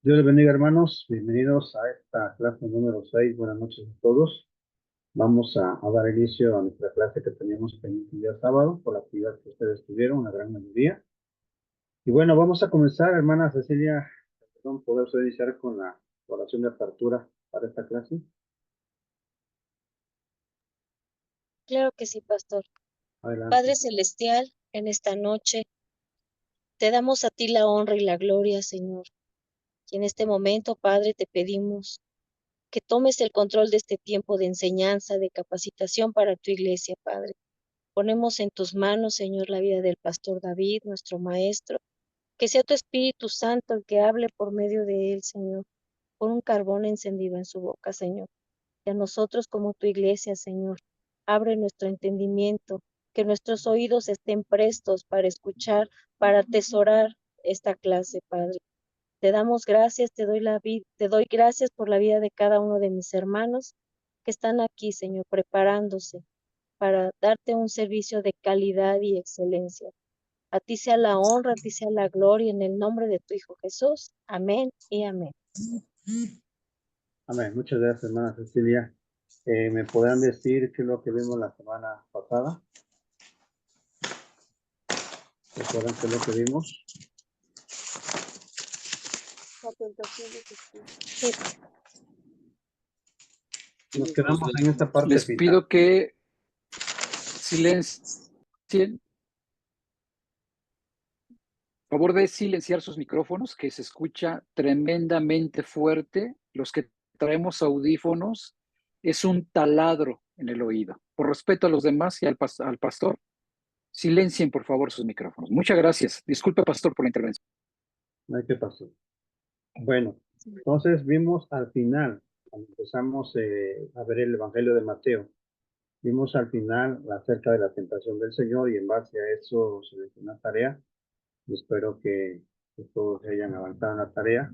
Dios les bendiga, hermanos. Bienvenidos a esta clase número 6. Buenas noches a todos. Vamos a dar inicio a nuestra clase que teníamos pendiente el día sábado por la actividad que ustedes tuvieron, una gran mayoría. Y bueno, vamos a comenzar, hermana Cecilia. Perdón, ¿poder usted iniciar con la oración de apertura para esta clase? Claro que sí, pastor. Adelante. Padre Celestial, en esta noche te damos a ti la honra y la gloria, Señor. Y en este momento, Padre, te pedimos que tomes el control de este tiempo de enseñanza, de capacitación para tu iglesia, Padre. Ponemos en tus manos, Señor, la vida del pastor David, nuestro maestro. Que sea tu Espíritu Santo el que hable por medio de él, Señor, con un carbón encendido en su boca, Señor. Y a nosotros como tu iglesia, Señor, abre nuestro entendimiento, que nuestros oídos estén prestos para escuchar, para atesorar esta clase, Padre. Te damos gracias, te doy gracias por la vida de cada uno de mis hermanos que están aquí, Señor, preparándose para darte un servicio de calidad y excelencia. A ti sea la honra, a ti sea la gloria, en el nombre de tu Hijo Jesús. Amén y amén. Amén. Muchas gracias, hermana Cecilia. ¿Me podrán decir qué es lo que vimos la semana pasada? ¿Recuerdan qué es lo que vimos? La tentación de Jesús. Sí. Nos quedamos en esta parte Les final. pido que silencien, por favor de silenciar sus micrófonos, que se escucha tremendamente fuerte. Los que traemos audífonos, es un taladro en el oído. Por respeto a los demás y al pastor, silencien por favor sus micrófonos. Muchas gracias. Disculpe, pastor, por la intervención. No hay que pasar. Bueno, entonces vimos al final, cuando empezamos a ver el Evangelio de Mateo, vimos al final acerca de la tentación del Señor y en base a eso se les dio una tarea. Y espero que todos hayan avanzado en la tarea.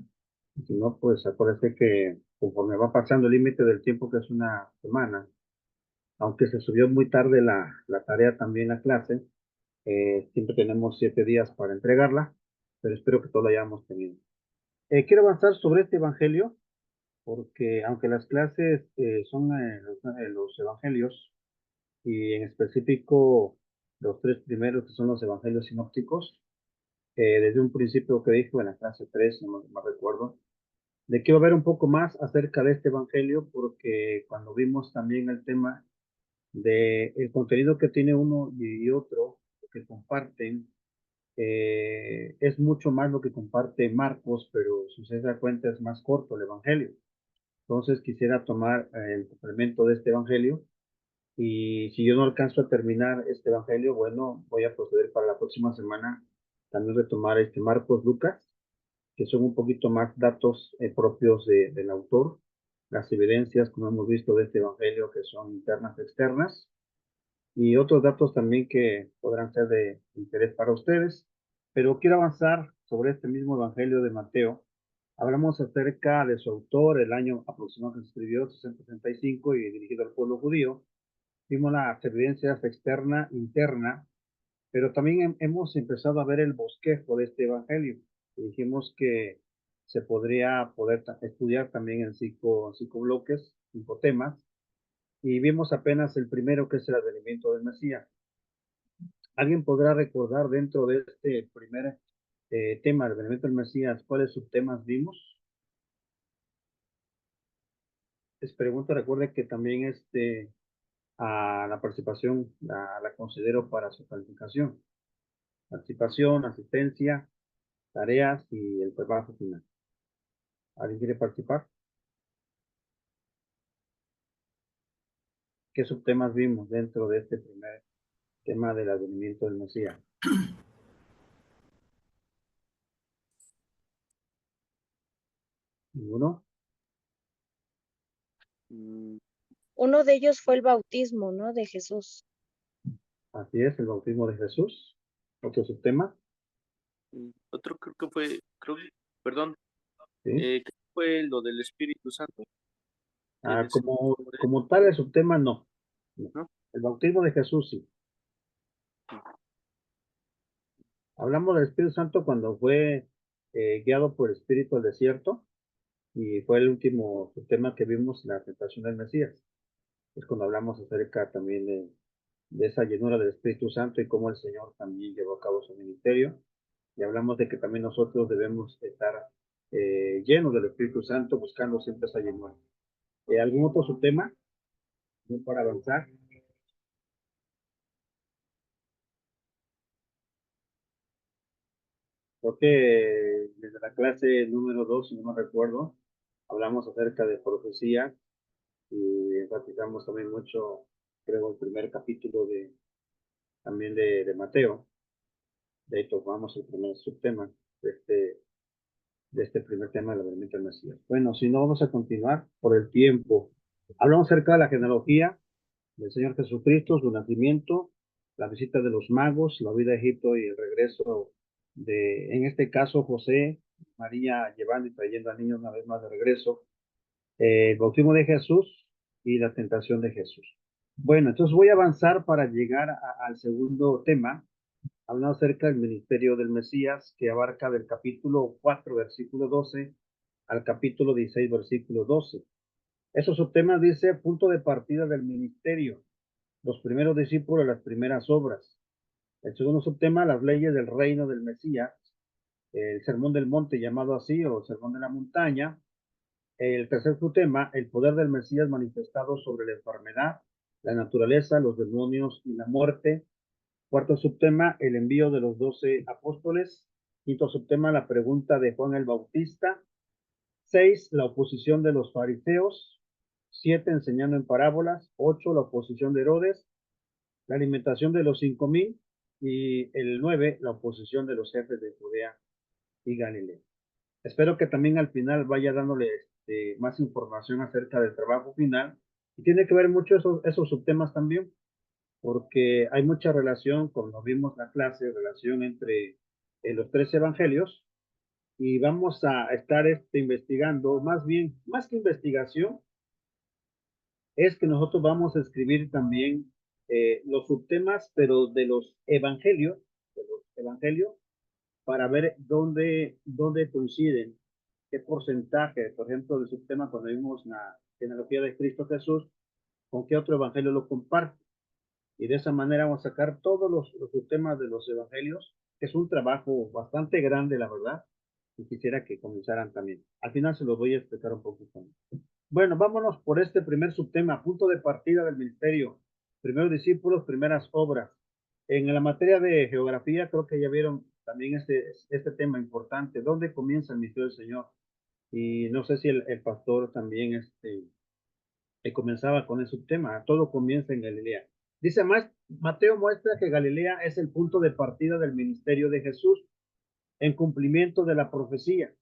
Si no, pues acuérdense que conforme va pasando el límite del tiempo, que es una semana, aunque se subió muy tarde la tarea también a clase, siempre tenemos 7 días para entregarla, pero espero que todo lo hayamos tenido. Quiero avanzar sobre este Evangelio porque aunque las clases son los evangelios, y en específico los tres primeros que son los evangelios sinópticos, desde un principio que dije en la clase 3, no me recuerdo, de que iba a ver un poco más acerca de este evangelio, porque cuando vimos también el tema de el contenido que tiene uno y otro, que comparten, es mucho más lo que comparte Marcos, pero si usted se da cuenta es más corto el evangelio. Entonces quisiera tomar el complemento de este evangelio y si yo no alcanzo a terminar este evangelio, bueno, voy a proceder para la próxima semana también retomar este Marcos, Lucas, que son un poquito más datos propios del autor, las evidencias, como hemos visto, de este evangelio que son internas, externas, y otros datos también que podrán ser de interés para ustedes. Pero quiero avanzar sobre este mismo evangelio de Mateo. Hablamos acerca de su autor, el año aproximado que se escribió, 665, y dirigido al pueblo judío. Vimos las evidencias externa, interna, pero también hemos empezado a ver el bosquejo de este evangelio. Y dijimos que se podría estudiar también en cinco bloques, 5 temas, y vimos apenas el primero, que es el advenimiento del Mesías. ¿Alguien podrá recordar dentro de este primer tema, el advenimiento del Mesías, cuáles subtemas vimos? Les pregunto, recuerde que también a la participación la considero para su calificación. Participación, asistencia, tareas y el trabajo final. ¿Alguien quiere participar? ¿Qué subtemas vimos dentro de este primer tema del advenimiento del Mesías? ¿Ninguno? Uno de ellos fue el bautismo, ¿no? De Jesús. Así es, el bautismo de Jesús. ¿Otro subtema? Otro perdón, Sí. creo que fue lo del Espíritu Santo. Como tal, el subtema no. ¿No? El bautismo de Jesús sí. Hablamos del Espíritu Santo cuando fue guiado por el Espíritu al desierto, y fue el último tema que vimos, la tentación del Mesías. Es cuando hablamos acerca también de esa llenura del Espíritu Santo y cómo el Señor también llevó a cabo su ministerio. Y hablamos de que también nosotros debemos estar llenos del Espíritu Santo, buscando siempre esa llenura. ¿Algún otro subtema para avanzar? Creo que desde la clase número 2, si no me recuerdo, hablamos acerca de profecía y enfatizamos también mucho, creo, el primer capítulo también de Mateo. De ahí tomamos el primer subtema de este primer tema de la venida del Mesías. Bueno, si no, vamos a continuar por el tiempo. Hablamos acerca de la genealogía del Señor Jesucristo, su nacimiento, la visita de los magos, la vida a Egipto y el regreso en este caso, José, María llevando y trayendo al niño una vez más de regreso, el bautismo de Jesús y la tentación de Jesús. Bueno, entonces voy a avanzar para llegar al segundo tema, hablando acerca del ministerio del Mesías, que abarca del capítulo 4, versículo 12, al capítulo 16, versículo 12. Esos subtemas dice punto de partida del ministerio, los primeros discípulos, las primeras obras. El segundo subtema, las leyes del reino del Mesías, el sermón del monte llamado así, o el sermón de la montaña. El tercer subtema, el poder del Mesías manifestado sobre la enfermedad, la naturaleza, los demonios y la muerte. Cuarto subtema, el envío de los 12 apóstoles. Quinto subtema, la pregunta de Juan el Bautista. 6, la oposición de los fariseos. 7, enseñando en parábolas. 8, la oposición de Herodes. La alimentación de los 5,000. Y el 9, la oposición de los jefes de Judea y Galilea. Espero que también al final vaya dándole más información acerca del trabajo final. Y tiene que ver mucho esos subtemas también, porque hay mucha relación, como vimos la clase, relación entre los 3 evangelios, y vamos a estar investigando, más bien, más que investigación, es que nosotros vamos a escribir también los subtemas, pero de los evangelios, para ver dónde coinciden, qué porcentaje, por ejemplo, del subtema cuando vimos la genealogía de Cristo Jesús, con qué otro evangelio lo comparte. Y de esa manera vamos a sacar todos los subtemas de los evangelios, que es un trabajo bastante grande, la verdad, y quisiera que comenzaran también. Al final se los voy a explicar un poquito. Bueno, vámonos por este primer subtema, punto de partida del ministerio. Primeros discípulos, primeras obras. En la materia de geografía, creo que ya vieron también este tema importante. ¿Dónde comienza el ministerio del Señor? Y no sé si el pastor también comenzaba con ese tema. Todo comienza en Galilea. Dice más, Mateo muestra que Galilea es el punto de partida del ministerio de Jesús en cumplimiento de la profecía.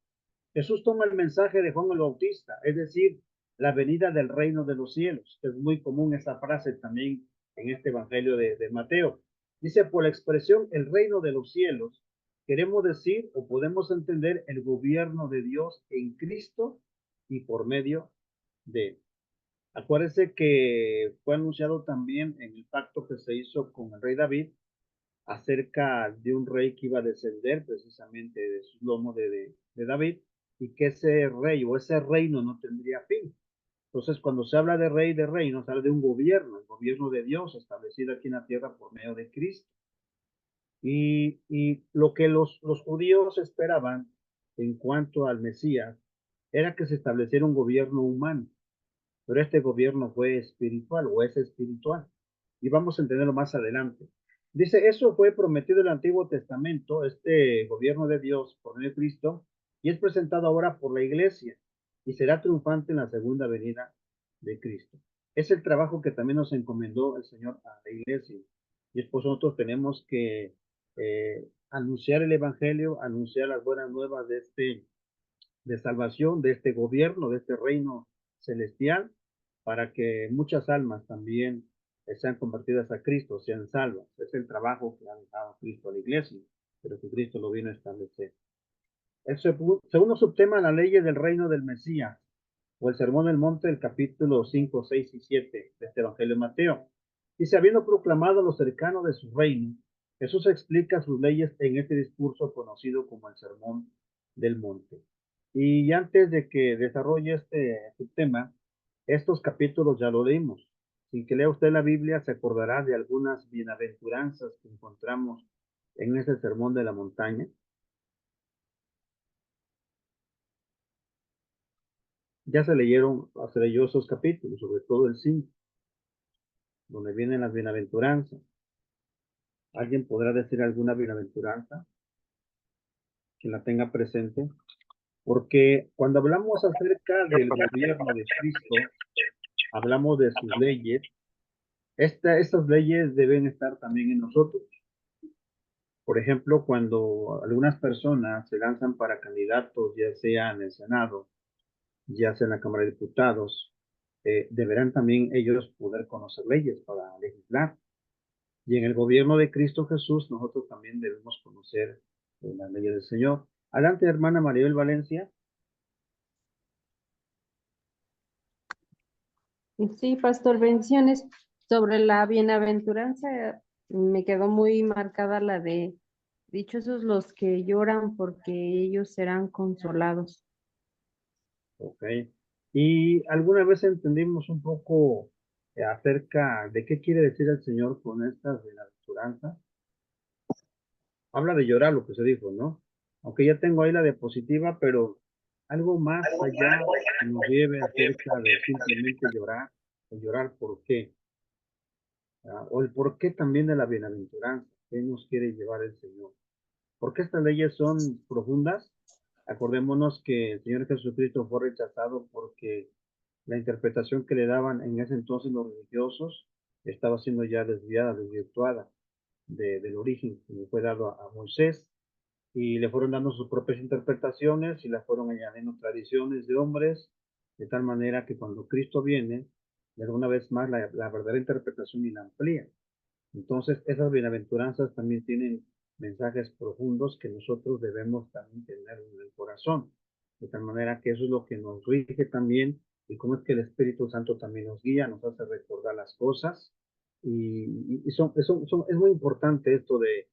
Jesús toma el mensaje de Juan el Bautista, es decir, la venida del reino de los cielos. Es muy común esa frase también en este evangelio de Mateo. Dice, por la expresión el reino de los cielos, queremos decir o podemos entender el gobierno de Dios en Cristo y por medio de él. Acuérdense que fue anunciado también en el pacto que se hizo con el rey David acerca de un rey que iba a descender precisamente de su lomo de David, y que ese rey o ese reino no tendría fin. Entonces, cuando se habla de rey, de reino, se habla de un gobierno, el gobierno de Dios establecido aquí en la tierra por medio de Cristo. Y lo que los judíos esperaban en cuanto al Mesías era que se estableciera un gobierno humano, pero este gobierno fue espiritual o es espiritual. Y vamos a entenderlo más adelante. Dice, eso fue prometido en el Antiguo Testamento, este gobierno de Dios por medio de Cristo, y es presentado ahora por la iglesia, y será triunfante en la segunda venida de Cristo. Es el trabajo que también nos encomendó el Señor a la iglesia. Y es por eso nosotros tenemos que anunciar el Evangelio, anunciar las buenas nuevas de salvación, de este gobierno, de este reino celestial, para que muchas almas también sean convertidas a Cristo, sean salvas. Es el trabajo que ha dejado Cristo a la iglesia, pero que Cristo lo vino a establecer. El segundo subtema, la ley del reino del Mesías, o el sermón del monte del capítulo 5, 6 y 7 de este Evangelio de Mateo. Dice, habiendo proclamado lo cercano de su reino, Jesús explica sus leyes en este discurso conocido como el sermón del monte. Y antes de que desarrolle este tema, estos capítulos ya lo leímos. Sin que lea usted la Biblia, se acordará de algunas bienaventuranzas que encontramos en ese sermón de la montaña. Ya se leyó esos capítulos, sobre todo el 5, donde vienen las bienaventuranzas. ¿Alguien podrá decir alguna bienaventuranza que la tenga presente? Porque cuando hablamos acerca del gobierno de Cristo, hablamos de sus leyes. Estas leyes deben estar también en nosotros. Por ejemplo, cuando algunas personas se lanzan para candidatos, ya sea en el Senado, ya sea en la Cámara de Diputados, deberán también ellos poder conocer leyes para legislar. Y en el gobierno de Cristo Jesús, nosotros también debemos conocer las leyes del Señor. Adelante, hermana Maribel Valencia. Sí, pastor, bendiciones. Sobre la bienaventuranza, me quedó muy marcada la de dichosos los que lloran porque ellos serán consolados. Ok. Y alguna vez entendimos un poco acerca de qué quiere decir el Señor con estas bienaventuranzas. Habla de llorar, lo que se dijo, ¿no? Aunque ya tengo ahí la diapositiva, pero algo más allá que nos lleve acerca de simplemente llorar, o llorar por qué, o el por qué también de la bienaventuranza, qué nos quiere llevar el Señor. ¿Por qué estas leyes son profundas? Acordémonos que el Señor Jesucristo fue rechazado porque la interpretación que le daban en ese entonces los religiosos estaba siendo ya desviada, desvirtuada del origen que le fue dado a Moisés, y le fueron dando sus propias interpretaciones y las fueron añadiendo tradiciones de hombres, de tal manera que cuando Cristo viene, de alguna vez más la verdadera interpretación y la amplía. Entonces, esas bienaventuranzas también tienen mensajes profundos que nosotros debemos también tener en el corazón, de tal manera que eso es lo que nos rige también, y cómo es que el Espíritu Santo también nos guía, nos hace recordar las cosas, y es muy importante esto de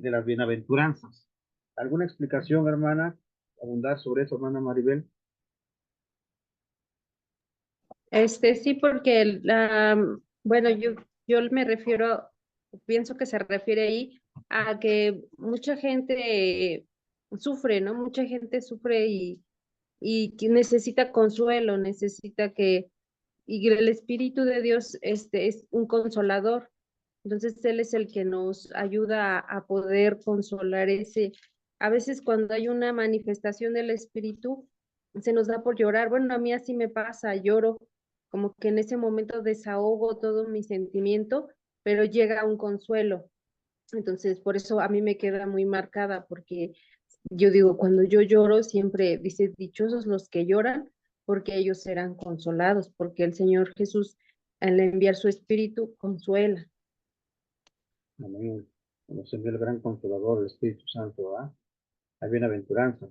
las bienaventuranzas. ¿Alguna explicación, hermana? Abundar sobre eso, hermana Maribel. Sí, porque bueno, yo me refiero, pienso que se refiere ahí a que mucha gente sufre, ¿no? Mucha gente sufre y que necesita consuelo, necesita y el Espíritu de Dios es un consolador. Entonces Él es el que nos ayuda a poder consolar a veces cuando hay una manifestación del Espíritu, se nos da por llorar. Bueno, a mí así me pasa, lloro, como que en ese momento desahogo todo mi sentimiento, pero llega un consuelo. Entonces, por eso a mí me queda muy marcada, porque yo digo, cuando yo lloro, siempre dice, dichosos los que lloran, porque ellos serán consolados, porque el Señor Jesús, al enviar su Espíritu, consuela. Amén. Nos envía el gran consolador, el Espíritu Santo, ¿verdad? Hay bienaventuranzas.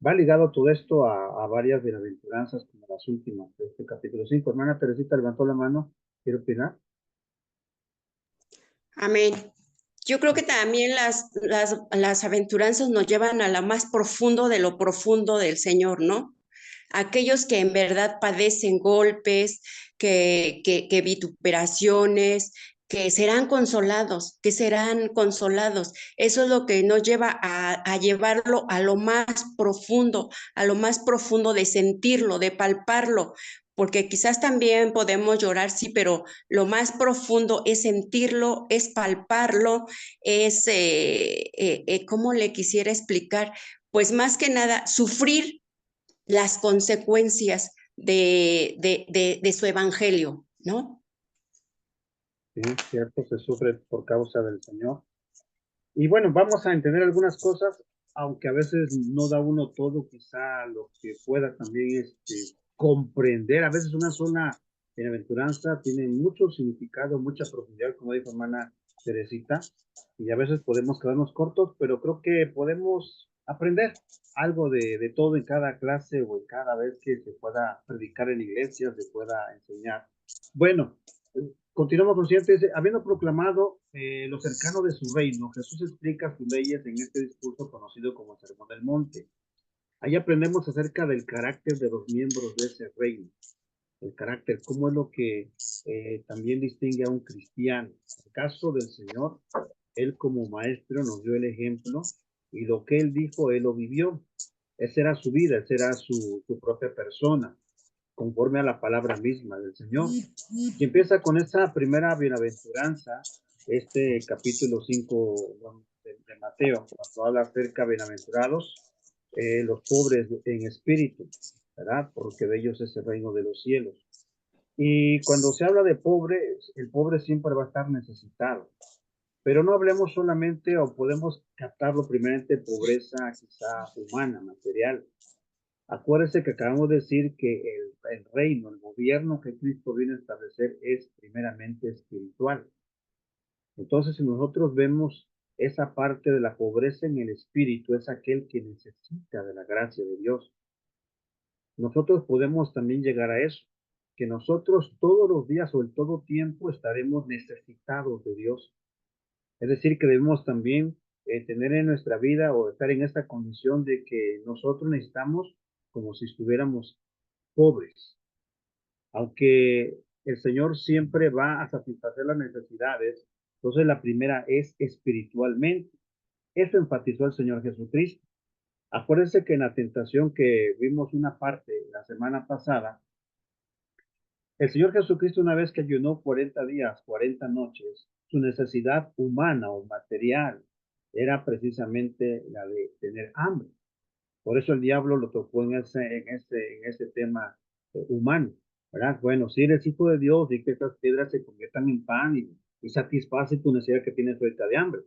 Va ligado todo esto a varias bienaventuranzas, como las últimas de este capítulo 5. Hermana Teresita levantó la mano. ¿Quiere opinar? Amén. Yo creo que también las aventuranzas nos llevan a lo más profundo de lo profundo del Señor, ¿no? Aquellos que en verdad padecen golpes, que vituperaciones, que serán consolados, que serán consolados. Eso es lo que nos lleva a llevarlo a lo más profundo de sentirlo, de palparlo, porque quizás también podemos llorar, sí, pero lo más profundo es sentirlo, es palparlo, ¿cómo le quisiera explicar? Pues más que nada, sufrir las consecuencias de su evangelio, ¿no? Sí, cierto, se sufre por causa del Señor. Y bueno, vamos a entender algunas cosas, aunque a veces no da uno todo, quizá lo que pueda también comprender. A veces una sola bienaventuranza tiene mucho significado, mucha profundidad, como dijo hermana Teresita, y a veces podemos quedarnos cortos, pero creo que podemos aprender algo de todo en cada clase o en cada vez que se pueda predicar en iglesia, se pueda enseñar. Bueno, Continuamos con el siguiente. Dice, habiendo proclamado lo cercano de su reino, Jesús explica sus leyes en este discurso conocido como el Sermón del Monte. Ahí aprendemos acerca del carácter de los miembros de ese reino. El carácter, cómo es lo que también distingue a un cristiano. En el caso del Señor, Él como maestro nos dio el ejemplo y lo que Él dijo, Él lo vivió. Esa era su vida, esa era su propia persona, conforme a la palabra misma del Señor. Y empieza con esa primera bienaventuranza, este capítulo 5 de Mateo, cuando habla acerca de bienaventurados los pobres en espíritu, ¿verdad? Porque de ellos es el reino de los cielos. Y cuando se habla de pobre, el pobre siempre va a estar necesitado. Pero no hablemos solamente, o podemos captarlo primeramente, pobreza quizá humana, material. Acuérdense que acabamos de decir que el reino, el gobierno que Cristo viene a establecer es primeramente espiritual. Entonces, si nosotros vemos esa parte de la pobreza en el espíritu, es aquel que necesita de la gracia de Dios. Nosotros podemos también llegar a eso, que nosotros todos los días o en todo tiempo estaremos necesitados de Dios. Es decir, que debemos también tener en nuestra vida o estar en esta condición de que nosotros necesitamos como si estuviéramos pobres. Aunque el Señor siempre va a satisfacer las necesidades, entonces la primera es espiritualmente. Eso enfatizó el Señor Jesucristo. Acuérdense que en la tentación que vimos una parte la semana pasada, el Señor Jesucristo una vez que ayunó 40 días, 40 noches, su necesidad humana o material era precisamente la de tener hambre. Por eso el diablo lo tocó en ese tema humano, ¿verdad? Bueno, si eres hijo de Dios, y que estas piedras se conviertan en pan y satisface tu necesidad que tienes ahorita de hambre.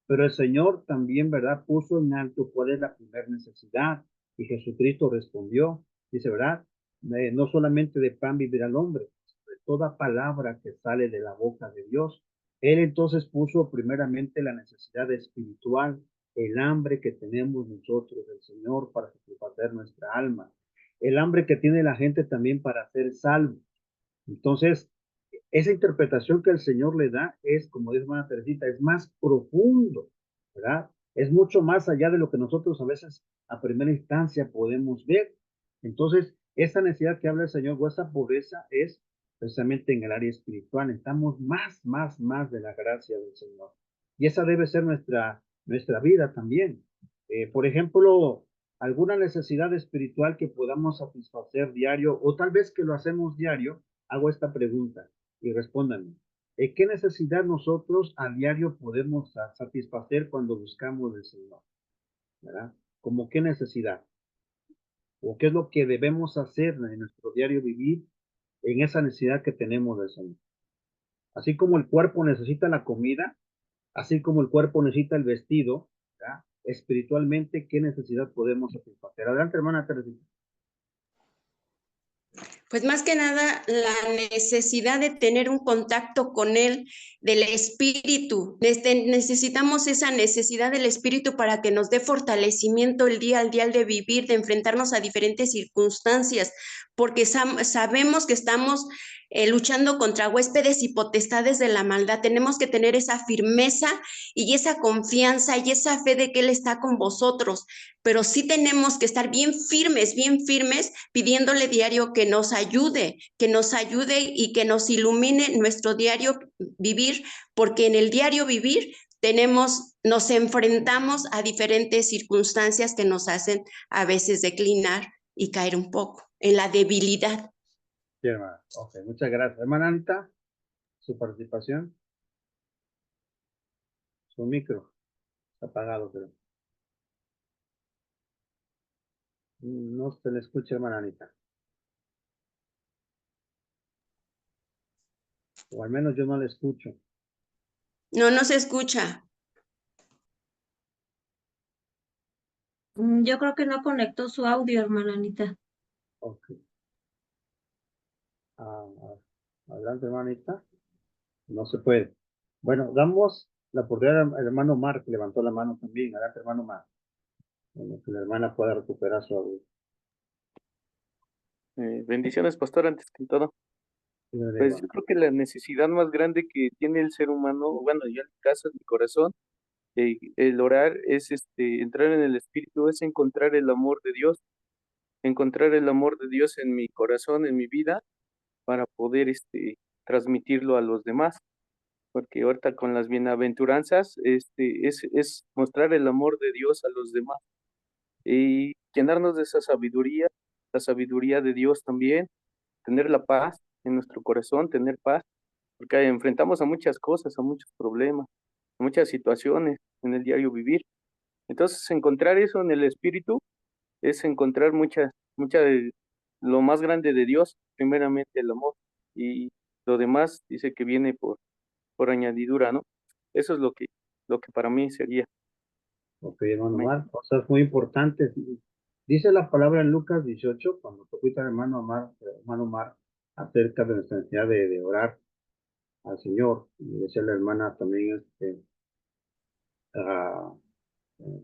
Pero el Señor también, ¿verdad? Puso en alto cuál es la primera necesidad. Y Jesucristo respondió, dice, ¿verdad? No solamente de pan vivirá el hombre, de toda palabra que sale de la boca de Dios. Él entonces puso primeramente la necesidad espiritual, el hambre que tenemos nosotros del Señor para satisfacer nuestra alma, el hambre que tiene la gente también para ser salvo. Entonces, esa interpretación que el Señor le da es, como dice hermana Teresita, es más profundo, ¿verdad? Es mucho más allá de lo que nosotros a veces a primera instancia podemos ver. Entonces, esa necesidad que habla el Señor o esa pobreza es precisamente en el área espiritual. Necesitamos más de la gracia del Señor. Y esa debe ser nuestra vida también. Por ejemplo, alguna necesidad espiritual que podamos satisfacer diario o tal vez que lo hacemos diario, hago esta pregunta y respóndanme. ¿Qué necesidad nosotros a diario podemos satisfacer cuando buscamos del Señor? ¿Verdad? ¿Cómo qué necesidad? ¿O qué es lo que debemos hacer en nuestro diario vivir en esa necesidad que tenemos del Señor? Así como el cuerpo necesita la comida, así como el cuerpo necesita el vestido, ¿verdad? Espiritualmente, ¿qué necesidad podemos satisfacer? Adelante, hermana Teresita. Pues más que nada la necesidad de tener un contacto con Él, del Espíritu. Necesitamos esa necesidad del Espíritu para que nos dé fortalecimiento el día al día de vivir, de enfrentarnos a diferentes circunstancias, porque sabemos que estamos luchando contra huéspedes y potestades de la maldad. Tenemos que tener esa firmeza y esa confianza y esa fe de que Él está con vosotros, pero sí tenemos que estar bien firmes, pidiéndole diario que nos ayude y que nos ilumine nuestro diario vivir, porque en el diario vivir nos enfrentamos a diferentes circunstancias que nos hacen a veces declinar y caer un poco en la debilidad. Sí, hermana. Ok, muchas gracias. Hermana Anita, su participación. Su micro está apagado, pero no se le escucha, hermana Anita. O al menos yo no le escucho. No se escucha. Yo creo que no conectó su audio, hermana Anita. Ok. Adelante, hermanita. No se puede. Bueno, damos la oportunidad al hermano Mark, que levantó la mano también. Adelante, hermano Mark. Bueno, que la hermana pueda recuperar su audio. Bendiciones, pastor, antes que todo. Pues yo creo que la necesidad más grande que tiene el ser humano, bueno, yo en mi caso, en mi corazón, el orar es entrar en el Espíritu, es encontrar el amor de Dios en mi corazón, en mi vida, para poder transmitirlo a los demás. Porque ahorita con las bienaventuranzas, es mostrar el amor de Dios a los demás y llenarnos de esa sabiduría, la sabiduría de Dios también, tener la paz en nuestro corazón, tener paz, porque enfrentamos a muchas cosas, a muchos problemas, a muchas situaciones en el diario vivir. Entonces, encontrar eso en el Espíritu es encontrar lo más grande de Dios, primeramente el amor, y lo demás dice que viene por añadidura, ¿no? Eso es lo que para mí sería. Ok, hermano Amén. Omar, cosas muy importantes. Dice la palabra en Lucas 18, cuando tocó hermano Omar, acerca de nuestra necesidad de orar al Señor. Y decía la hermana también, ah, no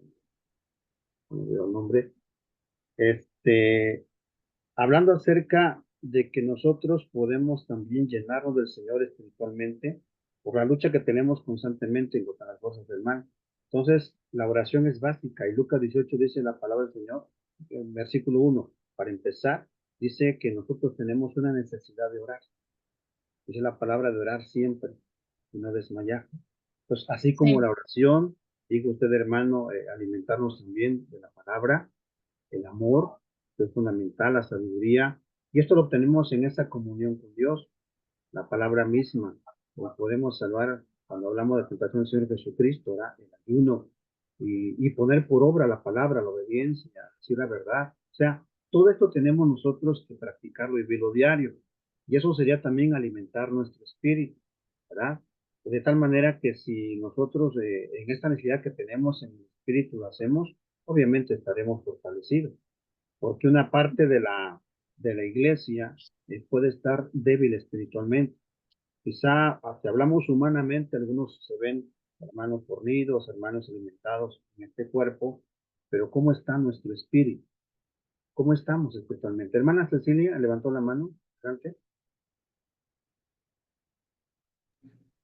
me olvidó el nombre, este, hablando acerca de que nosotros podemos también llenarnos del Señor espiritualmente por la lucha que tenemos constantemente contra las cosas del mal. Entonces, la oración es básica y Lucas 18 dice la palabra del Señor, en versículo 1, para empezar, dice que nosotros tenemos una necesidad de orar. Dice la palabra de orar siempre y no desmayar. Pues así como Sí, la oración, dijo usted, hermano, alimentarnos también de la palabra, el amor, que es fundamental, la sabiduría, y esto lo obtenemos en esa comunión con Dios, la palabra misma. Lo podemos salvar cuando hablamos de la tentación del Señor Jesucristo, ¿verdad? El ayuno, y poner por obra la palabra, la obediencia, decir la verdad. O sea, todo esto tenemos nosotros que practicarlo y vivirlo diario. Y eso sería también alimentar nuestro espíritu, ¿verdad? De tal manera que si nosotros en esta necesidad que tenemos en el espíritu lo hacemos, obviamente estaremos fortalecidos porque una parte de la iglesia puede estar débil espiritualmente. Quizá, si hablamos humanamente, algunos se ven hermanos fornidos, hermanos alimentados en este cuerpo, pero ¿cómo está nuestro espíritu? ¿Cómo estamos espiritualmente? Hermana Cecilia, levantó la mano. Adelante.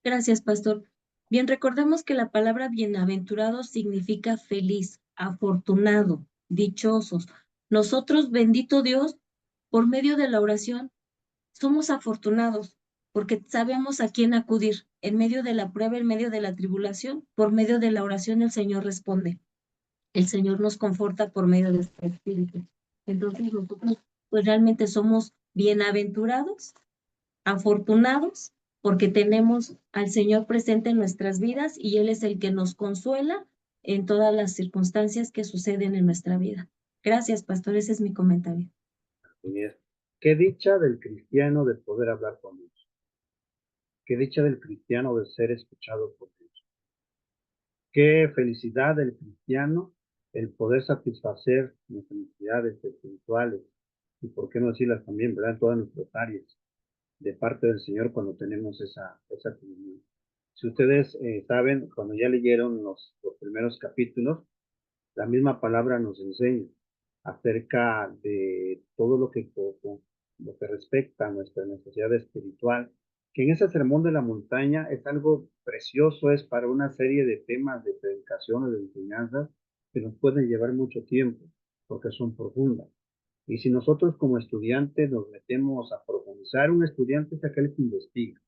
Gracias, pastor. Bien, recordemos que la palabra bienaventurado significa feliz, afortunado, dichosos. Nosotros, bendito Dios, por medio de la oración, somos afortunados porque sabemos a quién acudir. En medio de la prueba, en medio de la tribulación, por medio de la oración el Señor responde. El Señor nos conforta por medio de su Espíritu. Entonces nosotros pues realmente somos bienaventurados, afortunados, porque tenemos al Señor presente en nuestras vidas y Él es el que nos consuela en todas las circunstancias que suceden en nuestra vida. Gracias, pastor, ese es mi comentario. Qué dicha del cristiano de poder hablar con Dios. Qué dicha del cristiano de ser escuchado por Dios. Qué felicidad del cristiano el poder satisfacer nuestras necesidades espirituales y por qué no decirlas también, ¿verdad? En todas nuestras áreas de parte del Señor cuando tenemos esa comunión. Si ustedes saben, cuando ya leyeron los primeros capítulos, la misma palabra nos enseña acerca de todo lo que respecta a nuestra necesidad espiritual, que en ese sermón de la montaña es algo precioso, es para una serie de temas de predicaciones, de enseñanzas, que nos pueden llevar mucho tiempo, porque son profundas. Y si nosotros como estudiantes nos metemos a profundizar, un estudiante es aquel que investiga,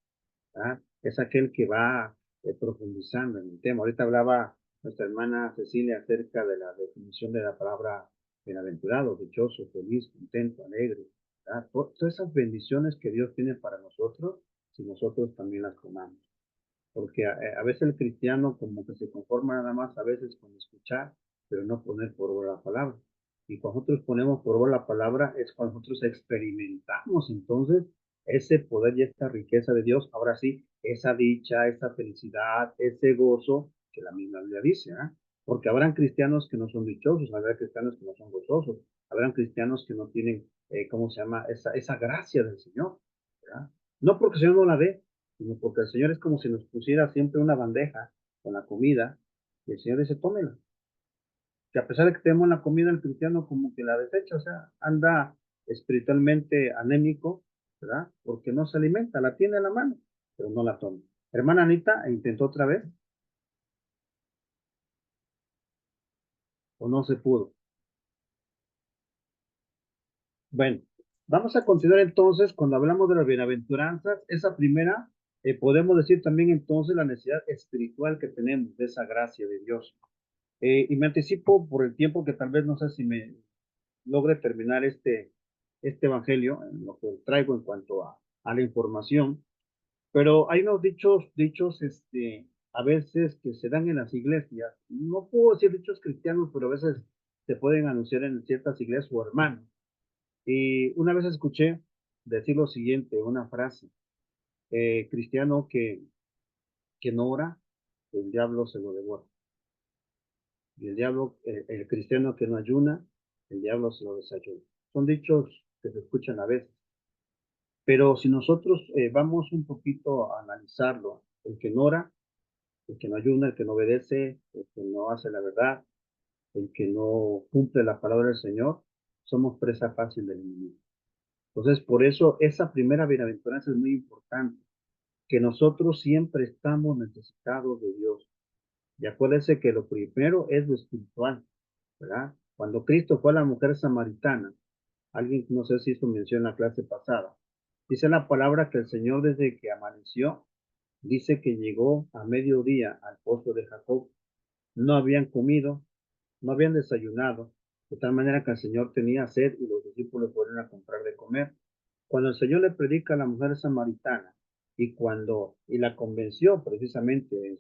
¿verdad? Es aquel que va profundizando en el tema. Ahorita hablaba nuestra hermana Cecilia acerca de la definición de la palabra bienaventurado, dichoso, feliz, contento, alegre, ¿verdad? Todas esas bendiciones que Dios tiene para nosotros, si nosotros también las tomamos. Porque a veces el cristiano como que se conforma nada más a veces con escuchar, pero no poner por obra la palabra. Y cuando nosotros ponemos por obra la palabra es cuando nosotros experimentamos entonces ese poder y esta riqueza de Dios. Ahora sí, esa dicha, esa felicidad, ese gozo que la misma Biblia dice, ¿eh? Porque habrán cristianos que no son dichosos, habrá cristianos que no son gozosos, habrán cristianos que no tienen, ¿cómo se llama? Esa gracia del Señor, ¿verdad? No porque el Señor no la dé, sino porque el Señor es como si nos pusiera siempre una bandeja con la comida y el Señor dice, tómela. Que a pesar de que tenemos la comida, el cristiano como que la desecha, o sea, anda espiritualmente anémico, ¿verdad? Porque no se alimenta, la tiene a la mano, pero no la toma. Hermana Anita, ¿intentó otra vez? ¿O no se pudo? Bueno, vamos a continuar entonces cuando hablamos de las bienaventuranzas. Esa primera, podemos decir también entonces la necesidad espiritual que tenemos de esa gracia de Dios. Y me anticipo por el tiempo que tal vez no sé si me logre terminar este evangelio, en lo que traigo en cuanto a la información, pero hay unos dichos, a veces que se dan en las iglesias, no puedo decir dichos cristianos, pero a veces se pueden anunciar en ciertas iglesias o hermanos. Y una vez escuché decir lo siguiente, una frase, cristiano que no ora, el diablo se lo devora. Y el diablo, el cristiano que no ayuna, el diablo se lo desayuna. Son dichos que se escuchan a veces. Pero si nosotros vamos un poquito a analizarlo, el que no ora, el que no ayuna, el que no obedece, el que no hace la verdad, el que no cumple la palabra del Señor, somos presa fácil del enemigo. Entonces, por eso esa primera bienaventuranza es muy importante, que nosotros siempre estamos necesitados de Dios. Y acuérdense que lo primero es lo espiritual, ¿verdad? Cuando Cristo fue a la mujer samaritana, alguien, no sé si esto mencionó en la clase pasada, dice la palabra que el Señor desde que amaneció, dice que llegó a mediodía al pozo de Jacob. No habían comido, no habían desayunado, de tal manera que el Señor tenía sed y los discípulos fueron a comprar de comer. Cuando el Señor le predica a la mujer samaritana y la convenció precisamente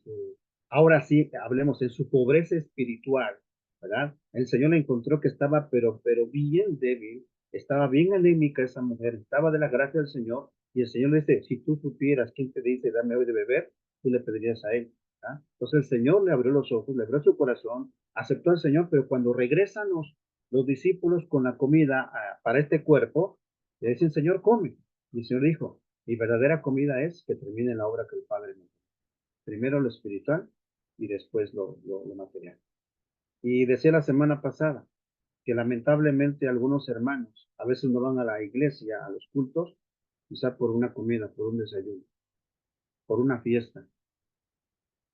ahora sí, hablemos en su pobreza espiritual, ¿verdad? El Señor le encontró que estaba pero bien débil, estaba bien anémica esa mujer, estaba de la gracia del Señor y el Señor le dice, si tú supieras quién te dice dame hoy de beber, tú le pedirías a él. ¿verdad? Entonces el Señor le abrió los ojos, le abrió su corazón, aceptó al Señor, pero cuando regresan los discípulos con la comida para este cuerpo, le dicen, Señor, come. Y el Señor dijo, mi verdadera comida es que termine la obra que el Padre me dio. Primero lo espiritual y después lo material. Y decía la semana pasada que lamentablemente algunos hermanos a veces no van a la iglesia, a los cultos, quizá por una comida, por un desayuno, por una fiesta.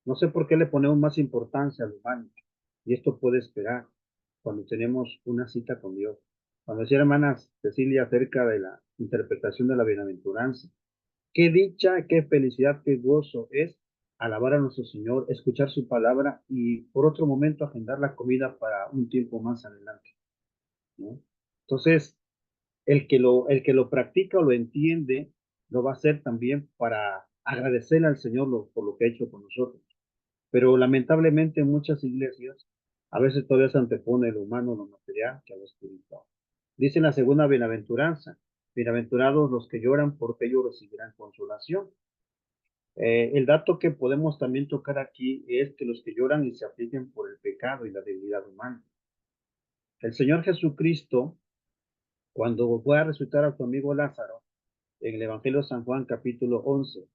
No sé por qué le ponemos más importancia al humano. Y esto puede esperar cuando tenemos una cita con Dios. Cuando decía hermana Cecilia acerca de la interpretación de la bienaventuranza, qué dicha, qué felicidad, qué gozo es alabar a nuestro Señor, escuchar su palabra y por otro momento agendar la comida para un tiempo más adelante. ¿no? Entonces, el que lo practica o lo entiende, lo va a hacer también para agradecerle al Señor por lo que ha hecho con nosotros. Pero lamentablemente en muchas iglesias a veces todavía se antepone lo humano, lo material, que a lo espiritual. Dice la segunda bienaventuranza, bienaventurados los que lloran porque ellos recibirán consolación. El dato que podemos también tocar aquí es que los que lloran y se afligen por el pecado y la debilidad humana. El Señor Jesucristo, cuando fue a resucitar a su amigo Lázaro, en el Evangelio de San Juan capítulo 11,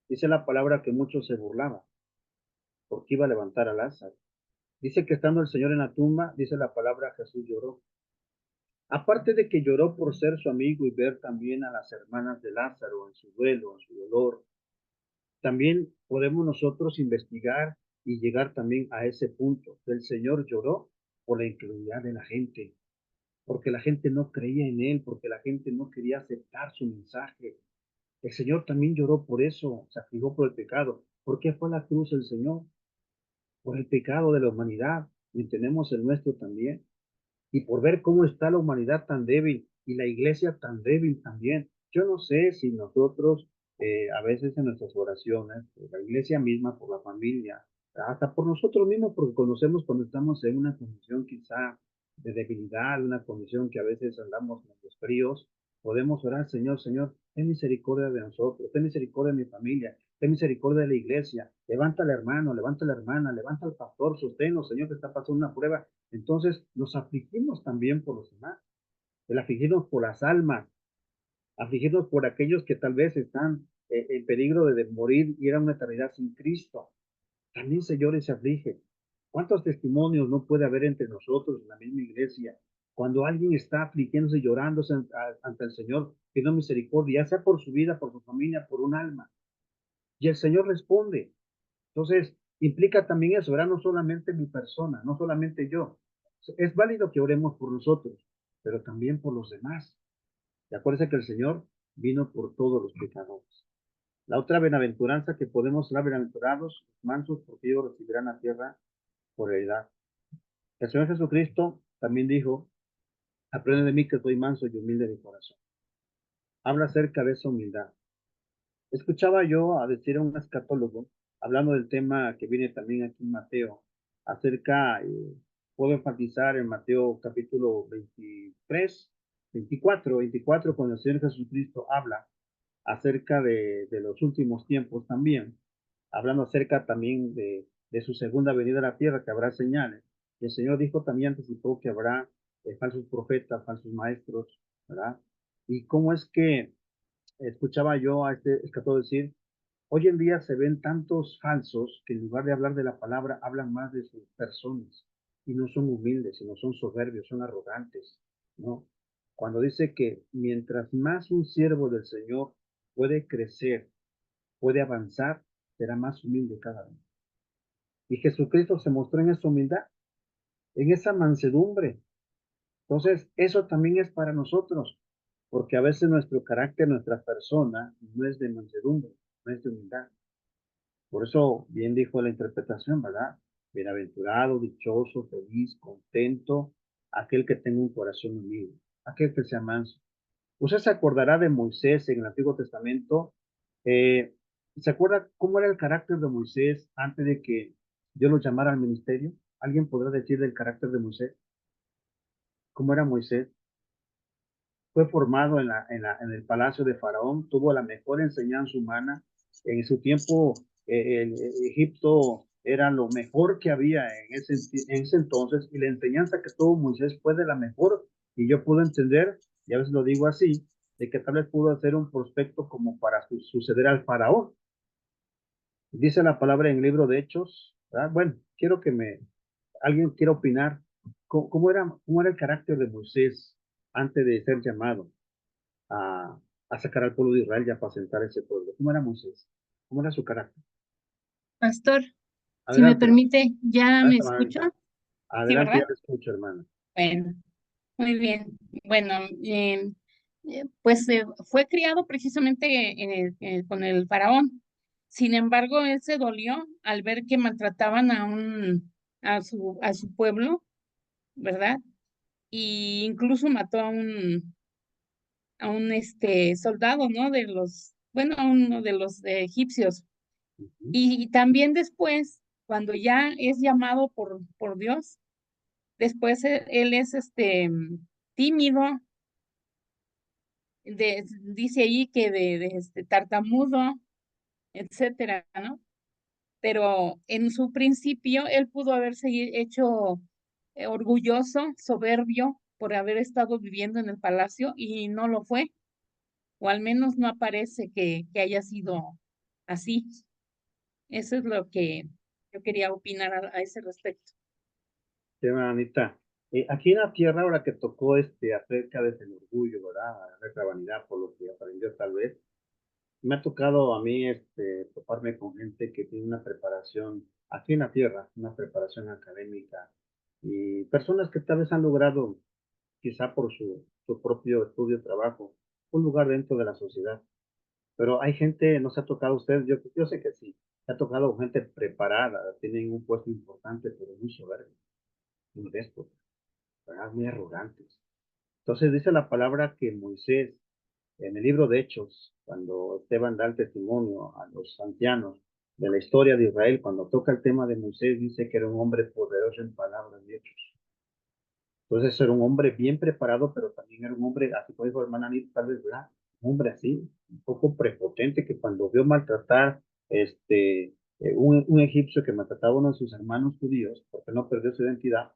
dice la palabra que muchos se burlaban porque iba a levantar a Lázaro. Dice que estando el Señor en la tumba, dice la palabra, Jesús lloró. Aparte de que lloró por ser su amigo y ver también a las hermanas de Lázaro en su duelo, en su dolor, también podemos nosotros investigar y llegar también a ese punto. El Señor lloró por la incredulidad de la gente, porque la gente no creía en Él, porque la gente no quería aceptar su mensaje. El Señor también lloró por eso, se afligó por el pecado. ¿Por qué fue a la cruz el Señor? Por el pecado de la humanidad, y tenemos el nuestro también. Y por ver cómo está la humanidad tan débil y la iglesia tan débil también. Yo no sé si nosotros, a veces en nuestras oraciones, por la iglesia misma, por la familia, hasta por nosotros mismos, porque conocemos cuando estamos en una condición quizá de debilidad, una condición que a veces andamos en los fríos, podemos orar, Señor, Señor, ten misericordia de nosotros, ten misericordia de mi familia, ten misericordia de la iglesia, levanta al hermano, levanta a la hermana, levanta al pastor, sosténlo, Señor, que está pasando una prueba. Entonces nos afligimos también por los demás, el afligirnos por las almas, afligirnos por aquellos que tal vez están en peligro de morir y eran una eternidad sin Cristo. También se llora y se aflige. ¿Cuántos testimonios no puede haber entre nosotros en la misma iglesia Cuando alguien está afligiéndose y llorándose ante el Señor, pidiendo misericordia, ya sea por su vida, por su familia, por un alma. Y el Señor responde. Entonces, implica también eso, ¿verdad? No solamente mi persona, no solamente yo. Es válido que oremos por nosotros, pero también por los demás. Y acuérdense que el Señor vino por todos los pecadores. La otra bienaventuranza que podemos ser bienaventurados, mansos, porque ellos recibirán la tierra por heredad. El Señor Jesucristo también dijo, aprende de mí que soy manso y humilde de corazón. Habla acerca de esa humildad. Escuchaba yo a decir a un escatólogo, hablando del tema que viene también aquí en Mateo, acerca, puedo enfatizar en Mateo capítulo 23, 24, cuando el Señor Jesucristo habla acerca de los últimos tiempos también, hablando acerca también de su segunda venida a la tierra, que habrá señales. Y el Señor dijo también, anticipó que habrá falsos profetas, falsos maestros, ¿verdad? Y cómo es que escuchaba yo a este escatólogo decir, hoy en día se ven tantos falsos que en lugar de hablar de la palabra, hablan más de sus personas y no son humildes, sino son soberbios, son arrogantes, ¿no? Cuando dice que mientras más un siervo del Señor puede crecer, puede avanzar, será más humilde cada vez. Y Jesucristo se mostró en esa humildad, en esa mansedumbre. Entonces, eso también es para nosotros, porque a veces nuestro carácter, nuestra persona, no es de mansedumbre, no es de humildad. Por eso, bien dijo la interpretación, ¿verdad? Bienaventurado, dichoso, feliz, contento, aquel que tenga un corazón humilde, aquel que sea manso. Usted se acordará de Moisés en el Antiguo Testamento. Eh, ¿Se acuerda cómo era el carácter de Moisés antes de que Dios lo llamara al ministerio? ¿Alguien podrá decir del carácter de Moisés? ¿Cómo era Moisés? Fue formado en el palacio de Faraón, tuvo la mejor enseñanza humana. En su tiempo, Egipto era lo mejor que había en ese entonces, y la enseñanza que tuvo Moisés fue de la mejor, y yo puedo entender, y a veces lo digo así, de que tal vez pudo hacer un prospecto como para suceder al Faraón. Dice la palabra en el libro de Hechos, ¿verdad? Bueno, quiero que alguien quiera opinar, cómo era el carácter de Moisés antes de ser llamado a sacar al pueblo de Israel y a apacentar ese pueblo? ¿Cómo era Moisés? ¿Cómo era su carácter? Pastor, si me Adelante, permite, ¿ya me adelante, escucha? Margarita. Sí, Adelante, ya ¿verdad? te escucho, hermana. Bueno, muy bien. Bueno, pues fue criado precisamente con el faraón. Sin embargo, él se dolió al ver que maltrataban a su pueblo, ¿verdad? Y incluso mató a un soldado, ¿no? Bueno, a uno de los egipcios. Ujú. Y también después, cuando ya es llamado por Dios, después él es tímido, dice ahí que de tartamudo, etcétera, ¿no? Pero en su principio él pudo haberse hecho orgulloso, soberbio por haber estado viviendo en el palacio y no lo fue, o al menos no aparece que haya sido así. Eso es lo que yo quería opinar a ese respecto. Sí, hermanita. Aquí en la tierra, ahora que tocó acerca del orgullo, ¿verdad? De la vanidad, por lo que aprendió tal vez, me ha tocado a mí toparme con gente que tiene una preparación aquí en la tierra, una preparación académica, y personas que tal vez han logrado, quizá por su propio estudio, trabajo, un lugar dentro de la sociedad. Pero hay gente, ¿no se ha tocado a usted? Yo sé que sí, se ha tocado gente preparada, tienen un puesto importante, pero muy soberbio, muy déspota, ¿verdad? Muy arrogantes. Entonces dice la palabra que Moisés, en el libro de Hechos, cuando Esteban da el testimonio a los ancianos de la historia de Israel, cuando toca el tema de Moisés, dice que era un hombre poderoso en palabras y hechos. Entonces era un hombre bien preparado, pero también era un hombre, así como dijo hermana Anita, tal vez, ¿verdad? Un hombre así, un poco prepotente, que cuando vio maltratar un egipcio que maltrataba a uno de sus hermanos judíos, porque no perdió su identidad,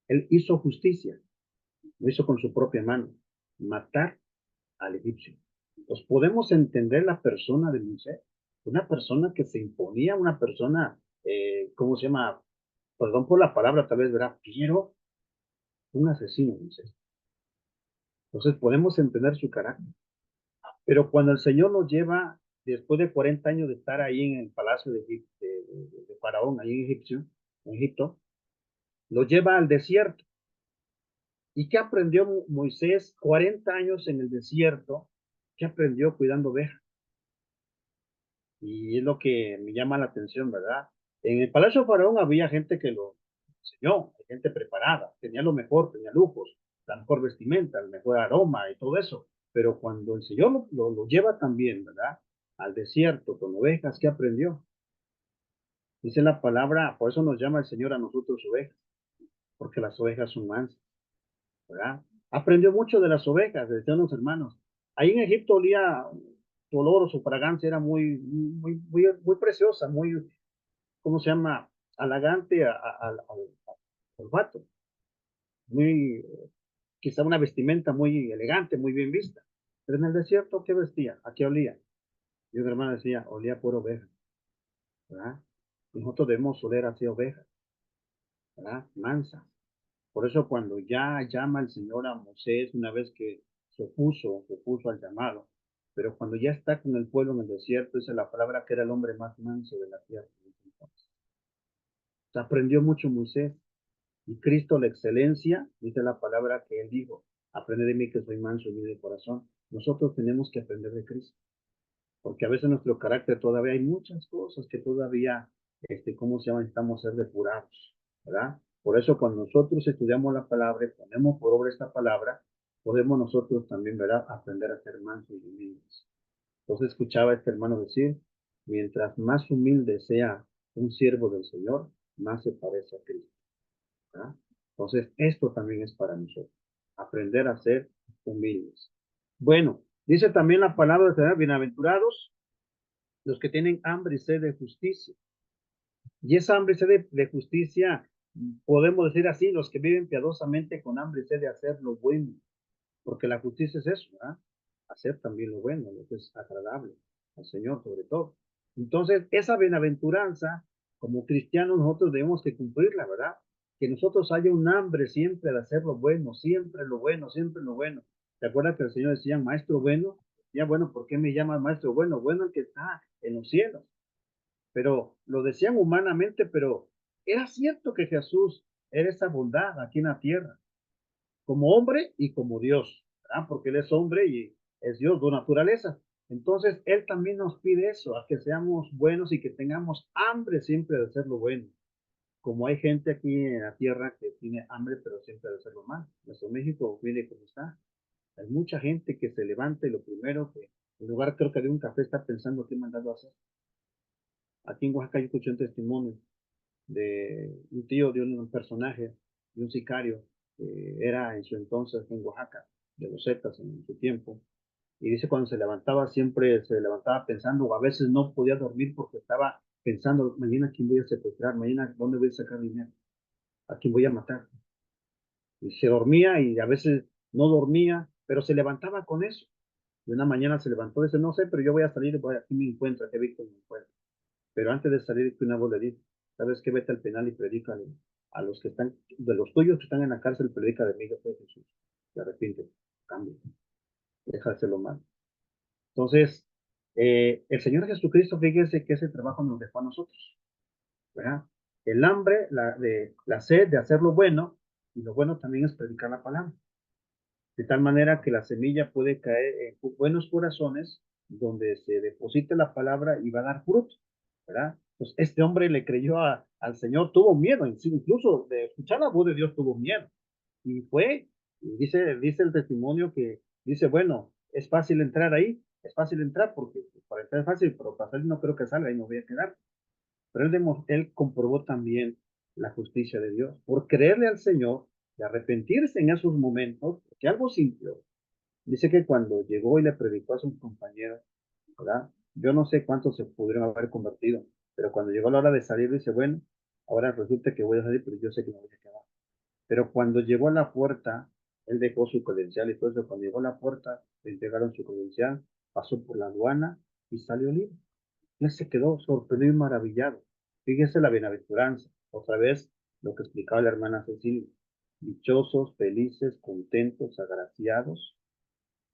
él hizo justicia, lo hizo con su propia mano, matar al egipcio. Pues podemos entender la persona de Moisés, una persona que se imponía, una persona, ¿cómo se llama? Perdón por la palabra, tal vez, ¿verdad? Pero un asesino, Moisés. Entonces podemos entender su carácter. Pero cuando el Señor nos lleva, después de 40 años de estar ahí en el palacio de Faraón, ahí en Egipto, lo lleva al desierto. ¿Y qué aprendió Moisés 40 años en el desierto? ¿Qué aprendió cuidando ovejas? Y es lo que me llama la atención, ¿verdad? En el Palacio de Faraón había gente que lo enseñó, gente preparada, tenía lo mejor, tenía lujos, la mejor vestimenta, el mejor aroma y todo eso. Pero cuando el Señor lo lleva también, ¿verdad? Al desierto con ovejas, ¿qué aprendió? Dice la palabra, por eso nos llama el Señor a nosotros ovejas, porque las ovejas son mansas, ¿verdad? Aprendió mucho de las ovejas, decían los hermanos. Ahí en Egipto olía, su olor o su fragancia era muy preciosa, muy, ¿cómo se llama? Halagante al olfato. Muy, quizá una vestimenta muy elegante, muy bien vista. Pero en el desierto, ¿qué vestía? ¿A qué olía? Y una hermana decía, olía por oveja, ¿verdad? Y nosotros debemos oler así ovejas, ¿verdad? Mansas. Por eso cuando ya llama el Señor a Moisés, una vez que se opuso al llamado, pero cuando ya está con el pueblo en el desierto, dice la palabra que era el hombre más manso de la tierra. Entonces, aprendió mucho Moisés. Y Cristo, la excelencia, dice la palabra que él dijo, aprende de mí que soy manso y humilde de corazón. Nosotros tenemos que aprender de Cristo, porque a veces nuestro carácter todavía hay muchas cosas que todavía, ¿cómo se llama? Necesitamos ser depurados, ¿verdad? Por eso cuando nosotros estudiamos la palabra y ponemos por obra esta palabra, podemos nosotros también, ¿verdad? Aprender a ser mansos y humildes. Entonces escuchaba a este hermano decir, mientras más humilde sea un siervo del Señor, más se parece a Cristo. ¿verdad? Entonces, esto también es para nosotros, aprender a ser humildes. Bueno, dice también la palabra del Señor, bienaventurados los que tienen hambre y sed de justicia. Y esa hambre y sed de justicia, podemos decir así, los que viven piadosamente con hambre y sed de hacer lo bueno, porque la justicia es eso, ¿verdad? Hacer también lo bueno, lo que es agradable al Señor sobre todo. Entonces, esa bienaventuranza, como cristianos, nosotros debemos que cumplirla, ¿verdad? Que nosotros haya un hambre siempre de hacer lo bueno, siempre lo bueno, siempre lo bueno. ¿Te acuerdas que el Señor decía, maestro bueno? Ya, bueno, ¿por qué me llamas maestro bueno? Bueno, el que está en los cielos. Pero lo decían humanamente, pero era cierto que Jesús era esa bondad aquí en la tierra como hombre y como Dios, ¿verdad? Porque Él es hombre y es Dios de naturaleza. Entonces, Él también nos pide eso, a que seamos buenos y que tengamos hambre siempre de hacer lo bueno. Como hay gente aquí en la tierra que tiene hambre, pero siempre de hacer lo malo. Nuestro México, mire cómo está. Hay mucha gente que se levanta y lo primero que, en lugar creo que de un café, está pensando qué mandado a hacer. Aquí en Oaxaca yo escuché un testimonio de un tío, de un personaje, de un sicario, que era en su entonces en Oaxaca, de los Zetas en su tiempo. Y dice cuando se levantaba, siempre se levantaba pensando, o a veces no podía dormir porque estaba pensando, mañana quién voy a secuestrar, mañana dónde voy a sacar dinero, a quién voy a matar. Y se dormía y a veces no dormía, pero se levantaba con eso. Y una mañana se levantó y dice, no sé, pero yo voy a salir, aquí me encuentro, que Víctor me encuentra. Pero antes de salir, que una voz le dice, ¿sabes qué? Vete al penal y predícale a los que están, de los tuyos que están en la cárcel, predica de mí, yo soy Jesús. Se arrepiente, cambia, deja de hacer lo malo. Entonces, el Señor Jesucristo, fíjese que ese trabajo nos dejó a nosotros, ¿verdad? El hambre, la sed de hacer lo bueno, y lo bueno también es predicar la palabra. De tal manera que la semilla puede caer en buenos corazones donde se deposite la palabra y va a dar fruto, ¿verdad? Pues este hombre le creyó al Señor, tuvo miedo, incluso de escuchar la voz de Dios tuvo miedo. Y fue, y dice el testimonio que dice, bueno, es fácil entrar ahí, es fácil entrar porque para entrar es fácil, pero para salir no creo que salga y no voy a quedar. Pero él comprobó también la justicia de Dios por creerle al Señor y arrepentirse en esos momentos, que algo sintió. Dice que cuando llegó y le predicó a sus compañeros, ¿verdad? Yo no sé cuántos se pudieron haber convertido, pero cuando llegó la hora de salir, dice, bueno, ahora resulta que voy a salir, pero yo sé que me voy a quedar. Pero cuando llegó a la puerta, él dejó su credencial y todo eso. Cuando llegó a la puerta, le entregaron su credencial, pasó por la aduana y salió libre. Él se quedó sorprendido y maravillado. Fíjese la bienaventuranza. Otra vez, lo que explicaba la hermana Cecilia. Dichosos, felices, contentos, agraciados,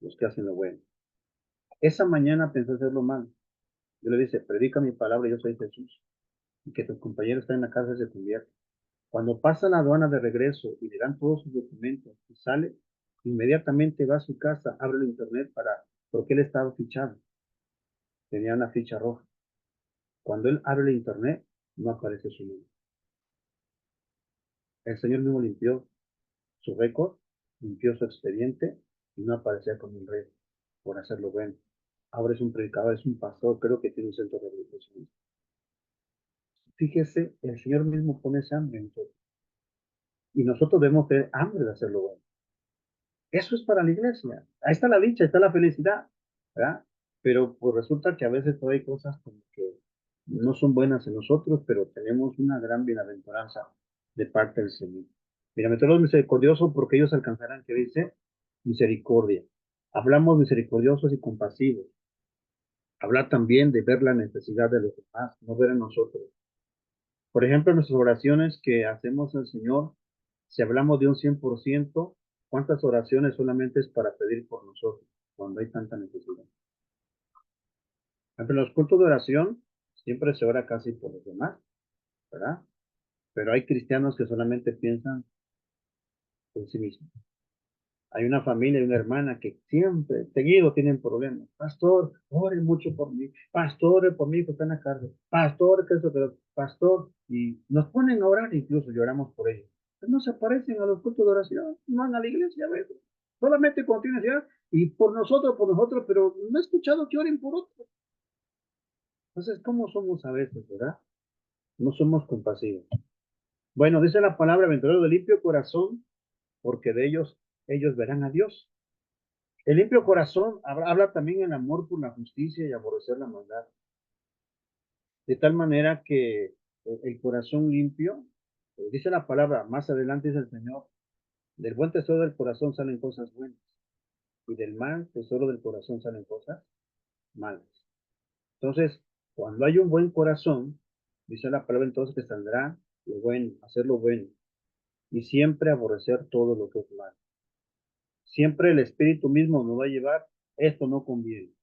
los que hacen lo bueno. Esa mañana pensé hacerlo mal. Yo le dije, predica mi palabra, yo soy Jesús. Y que tus compañeros están en la cárcel se convierten. Cuando pasa la aduana de regreso y le dan todos sus documentos y sale, inmediatamente va a su casa, abre el internet porque él estaba fichado. Tenía una ficha roja. Cuando él abre el internet, no aparece su nombre. El Señor mismo limpió su récord, limpió su expediente y no aparecía como un rey por hacerlo bueno. Ahora es un predicador, es un pastor, creo que tiene un centro de rehabilitación. Fíjese, el Señor mismo pone ese hambre en nosotros. Y nosotros debemos tener hambre de hacerlo bueno. Eso es para la iglesia. Ahí está la dicha, ahí está la felicidad, ¿verdad? Pero pues resulta que a veces todavía hay cosas como que no son buenas en nosotros, pero tenemos una gran bienaventuranza de parte del Señor. Bienaventurados misericordiosos porque ellos alcanzarán, que dice, misericordia. Hablamos misericordiosos y compasivos. Hablar también de ver la necesidad de los demás, no ver a nosotros. Por ejemplo, en nuestras oraciones que hacemos al Señor, si hablamos de un 100%, ¿cuántas oraciones solamente es para pedir por nosotros cuando hay tanta necesidad? En los cultos de oración siempre se ora casi por los demás, ¿verdad? Pero hay cristianos que solamente piensan en sí mismos. Hay una familia, hay una hermana que siempre, seguido tienen problemas. Pastor, ore mucho por mí. Pastor, ore por mí, que está en la cárcel. Pastor, que eso, pero pastor. Y nos ponen a orar, incluso lloramos por ellos. Pero no se aparecen a los cultos de oración, no van a la iglesia a veces. Solamente cuando tienen necesidad y por nosotros, pero no he escuchado que oren por otros. Entonces, ¿cómo somos a veces, verdad? No somos compasivos. Bueno, dice la palabra, aventurero de limpio corazón, porque de ellos verán a Dios. El limpio corazón habla también el amor por la justicia y aborrecer la maldad. De tal manera que el corazón limpio, dice la palabra, más adelante dice el Señor, del buen tesoro del corazón salen cosas buenas y del mal tesoro del corazón salen cosas malas. Entonces, cuando hay un buen corazón, dice la palabra entonces que saldrá lo bueno, hacer lo bueno y siempre aborrecer todo lo que es malo. Siempre el Espíritu mismo nos va a llevar, esto no conviene.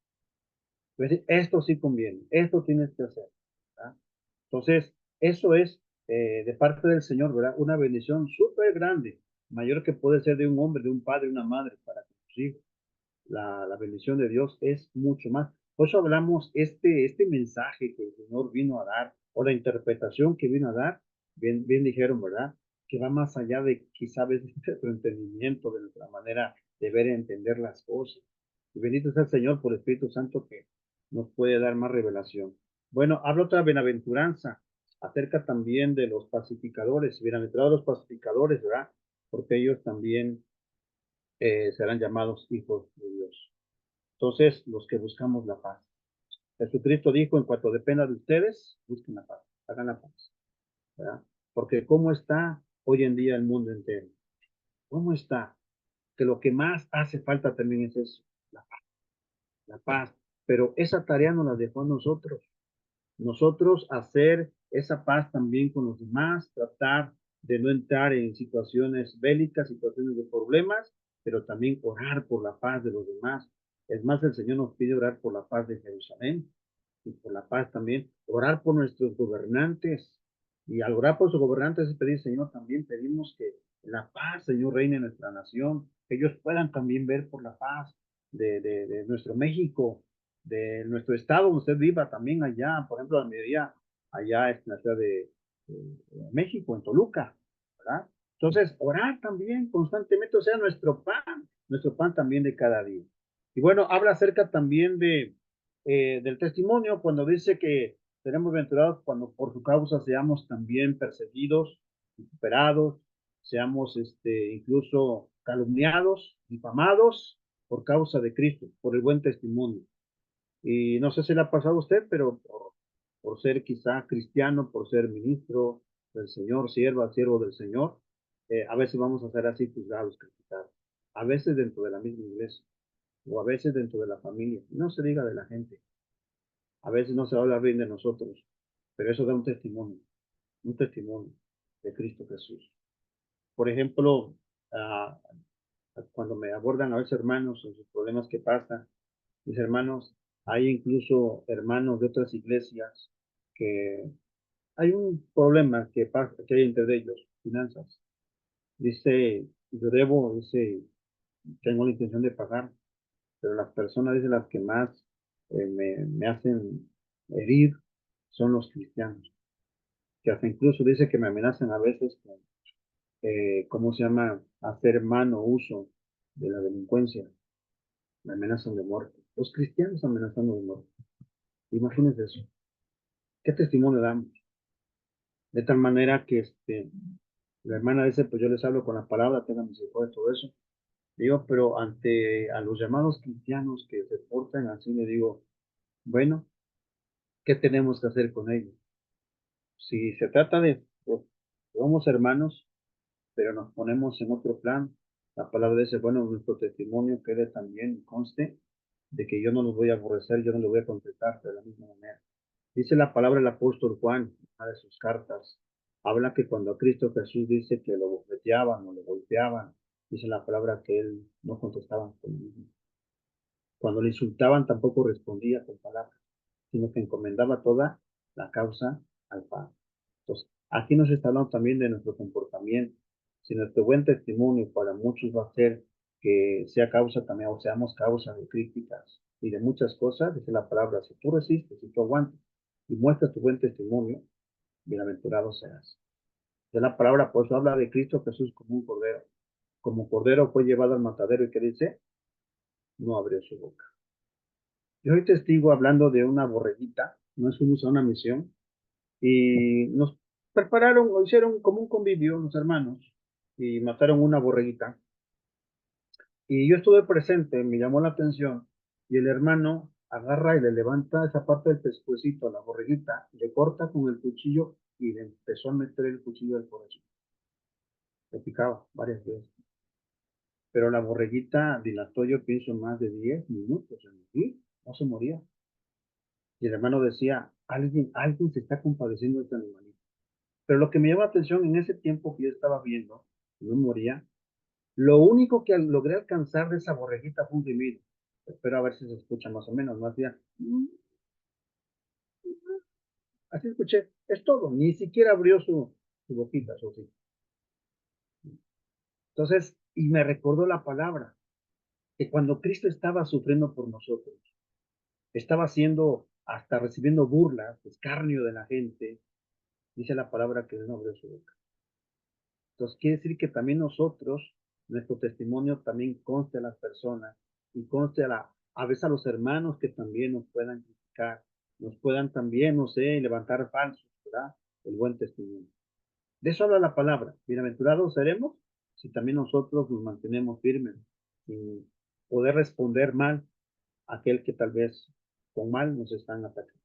Esto sí conviene, esto tienes que hacer, ¿verdad? Entonces, eso es de parte del Señor, ¿verdad? Una bendición súper grande, mayor que puede ser de un hombre, de un padre, una madre, para sus hijos. La bendición de Dios es mucho más. Por eso hablamos este mensaje que el Señor vino a dar, o la interpretación que vino a dar, bien dijeron, ¿verdad? Que va más allá de quizá a veces nuestro entendimiento, de nuestra manera de ver y entender las cosas. Y bendito sea el Señor por el Espíritu Santo que nos puede dar más revelación. Bueno, habla otra bienaventuranza acerca también de los pacificadores. Bienaventurados los pacificadores, ¿verdad? Porque ellos también serán llamados hijos de Dios. Entonces, los que buscamos la paz. Jesucristo dijo, en cuanto dependa de ustedes, busquen la paz, hagan la paz, ¿verdad? Porque ¿cómo está hoy en día el mundo entero? ¿Cómo está? Que lo que más hace falta también es eso, la paz, la paz. Pero esa tarea nos la dejó a nosotros. Nosotros hacer esa paz también con los demás, tratar de no entrar en situaciones bélicas, situaciones de problemas, pero también orar por la paz de los demás. Es más, el Señor nos pide orar por la paz de Jerusalén y por la paz también, orar por nuestros gobernantes. Y al orar por sus gobernantes es pedir, Señor, también pedimos que la paz, Señor, reine en nuestra nación, que ellos puedan también ver por la paz de nuestro México, de nuestro estado donde usted viva, también allá, por ejemplo, la mayoría allá en la ciudad de México, en Toluca, ¿verdad? Entonces, orar también constantemente, o sea, nuestro pan también de cada día. Y bueno, habla acerca también del testimonio cuando dice que seremos aventurados cuando por su causa seamos también perseguidos, superados, seamos incluso calumniados, difamados por causa de Cristo, por el buen testimonio. Y no sé si le ha pasado a usted, pero por ser quizá cristiano, por ser ministro del Señor, siervo del Señor, a veces vamos a ser así juzgados, criticados. A veces dentro de la misma iglesia, o a veces dentro de la familia. No se diga de la gente. A veces no se habla bien de nosotros, pero eso da un testimonio de Cristo Jesús. por ejemplo, ah, cuando me abordan a veces hermanos en sus problemas que pasan, mis hermanos, hay incluso hermanos de otras iglesias que hay un problema que pasa, que hay entre ellos, finanzas. Dice, yo debo, dice, tengo la intención de pagar, pero las personas, dice, las que más me hacen herir son los cristianos, que hasta incluso dice que me amenazan a veces con, ¿cómo se llama?, hacer mano uso de la delincuencia, me amenazan de muerte. Los cristianos amenazando de muerte. Imagínense eso. ¿Qué testimonio damos? De tal manera que la hermana dice, pues yo les hablo con la palabra, tengan misericordia, todo eso. Digo, pero ante a los llamados cristianos que se portan así, le digo, bueno, ¿qué tenemos que hacer con ellos? Si se trata de, pues, somos hermanos, pero nos ponemos en otro plan, la palabra dice, bueno, nuestro testimonio quede también, conste, de que yo no los voy a aborrecer, yo no los voy a contestar de la misma manera. Dice la palabra del apóstol Juan, en una de sus cartas, habla que cuando Cristo Jesús dice que lo bofeteaban o lo golpeaban, dice la palabra que él no contestaba con el mismo. Cuando le insultaban tampoco respondía con palabras, sino que encomendaba toda la causa al Padre. Entonces, aquí nos está hablando también de nuestro comportamiento. Si nuestro buen testimonio para muchos va a ser que sea causa también, o seamos causa de críticas y de muchas cosas, dice la palabra, si tú resistes, si tú aguantas y muestras tu buen testimonio, bienaventurado serás. De la palabra, pues habla de Cristo Jesús como un cordero. Como cordero fue llevado al matadero y que dice, no abrió su boca. Yo soy testigo hablando de una borreguita, nos fuimos a una misión y nos prepararon, o hicieron como un convivio los hermanos y mataron una borreguita. Y yo estuve presente, me llamó la atención y el hermano agarra y le levanta esa parte del pescuecito a la borreguita, le corta con el cuchillo y le empezó a meter el cuchillo al corazón. Le picaba varias veces. Pero la borreguita dilató, yo pienso, más de 10 minutos y no se moría. Y el hermano decía, alguien se está compadeciendo de este animalito. Pero lo que me llamó la atención en ese tiempo que yo estaba viendo, no moría, lo único que logré alcanzar de esa borreguita fue un gemido. Espero a ver si se escucha más o menos, más bien. Así escuché, es todo, ni siquiera abrió su boquita, su hocico. Entonces, y me recordó la palabra, que cuando Cristo estaba sufriendo por nosotros, estaba haciendo, hasta recibiendo burlas, escarnio de la gente, dice la palabra que él no abrió su boca. Entonces, quiere decir que también nosotros, nuestro testimonio también conste a las personas y conste a veces a los hermanos que también nos puedan criticar, nos puedan también, no sé, levantar falsos, ¿verdad? El buen testimonio. De eso habla la palabra. Bienaventurados seremos si también nosotros nos mantenemos firmes sin poder responder mal a aquel que tal vez con mal nos están atacando.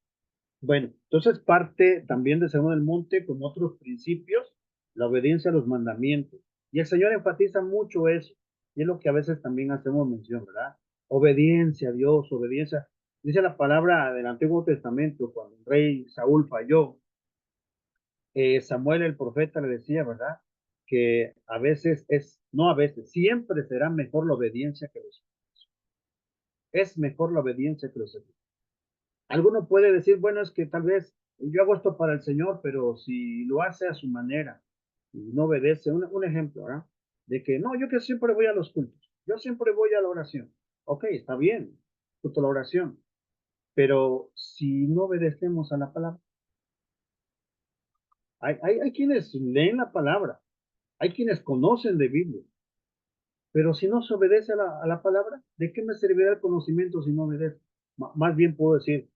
Bueno, entonces parte también de Sermón del Monte con otros principios, la obediencia a los mandamientos. Y el Señor enfatiza mucho eso. Y es lo que a veces también hacemos mención, ¿verdad? Obediencia a Dios, obediencia. Dice la palabra del Antiguo Testamento, cuando el rey Saúl falló, Samuel el profeta le decía, ¿verdad? Que a veces no a veces, siempre será mejor la obediencia que los sacrificios. Es mejor la obediencia que los sacrificios. Alguno puede decir, bueno, es que tal vez yo hago esto para el Señor, pero si lo hace a su manera y no obedece, un ejemplo, ¿verdad? De que no, yo que siempre voy a los cultos, yo siempre voy a la oración. Ok, está bien, justo la oración, pero si no obedecemos a la palabra, hay quienes leen la palabra, hay quienes conocen de Biblia, pero si no se obedece a la palabra, ¿de qué me servirá el conocimiento si no obedece? Más bien puedo decir,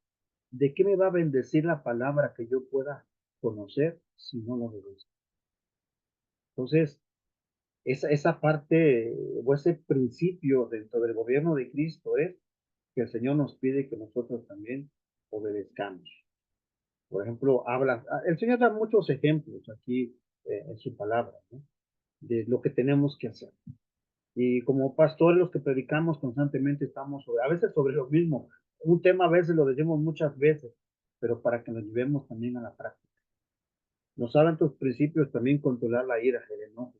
¿de qué me va a bendecir la palabra que yo pueda conocer si no lo obedezco? Entonces, esa parte o ese principio dentro del gobierno de Cristo es que el Señor nos pide que nosotros también obedezcamos. Por ejemplo, el Señor da muchos ejemplos aquí en su palabra, ¿no? De lo que tenemos que hacer. Y como pastores, los que predicamos constantemente estamos a veces sobre lo mismo. Un tema a veces lo decimos muchas veces, pero para que nos llevemos también a la práctica. Nos hablan tus principios también controlar la ira, el enojo.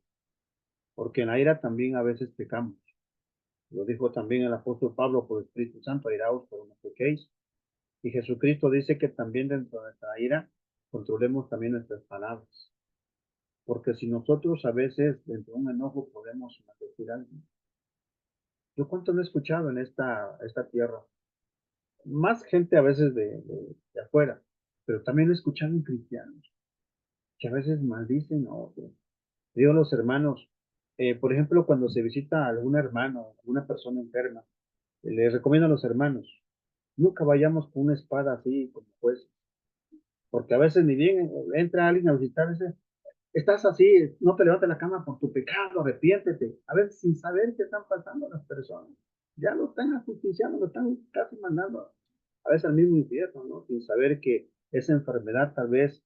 porque en la ira también a veces pecamos. Lo dijo también el apóstol Pablo por el Espíritu Santo, airaos, pero no pequéis. Y Jesucristo dice que también dentro de nuestra ira controlemos también nuestras palabras. Porque si nosotros a veces dentro de un enojo podemos maldecir a alguien. Yo cuánto lo he escuchado en esta tierra. Más gente a veces de afuera, pero también lo he escuchado en cristianos, que a veces maldicen a otros. Digo a los hermanos, por ejemplo, cuando se visita a algún hermano, alguna persona enferma, les recomiendo a los hermanos, nunca vayamos con una espada así como juez, porque a veces ni bien entra alguien a visitarse, estás así, no te levantes la cama por tu pecado, arrepiéntete. A veces sin saber qué están pasando las personas. Ya lo están ajusticiando, lo están casi mandando a veces al mismo infierno, ¿no? Sin saber que esa enfermedad tal vez,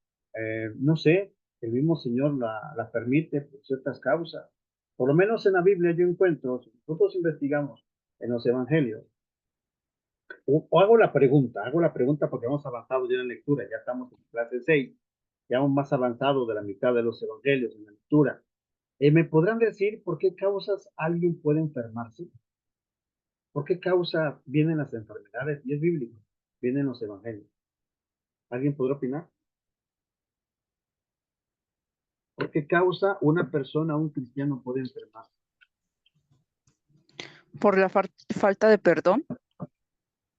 no sé, el mismo Señor la permite por ciertas causas. Por lo menos en la Biblia yo encuentro, si nosotros investigamos en los evangelios, o hago la pregunta porque hemos avanzado ya en la lectura, ya estamos en clase 6, ya hemos más avanzado de la mitad de los evangelios en la lectura. ¿Me podrán decir por qué causas alguien puede enfermarse? ¿Por qué causa vienen las enfermedades? Y es bíblico, vienen los evangelios. ¿Alguien podrá opinar? ¿Por qué causa una persona, un cristiano puede enfermarse? Por la falta de perdón.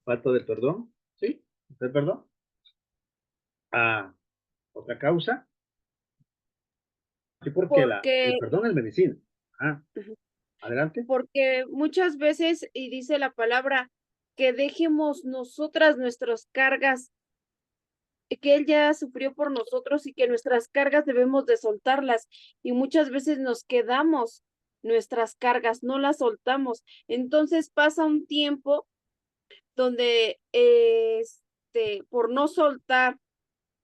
¿Falta de perdón? ¿Sí? ¿De perdón? Ah, ¿otra causa? Sí, porque Porque, el perdón es medicina. Ah, ujú, adelante. porque muchas veces, y dice la palabra, que dejemos nosotras nuestras cargas, que Él ya sufrió por nosotros y que nuestras cargas debemos de soltarlas. Y muchas veces nos quedamos nuestras cargas, no las soltamos. Entonces pasa un tiempo donde, por no soltar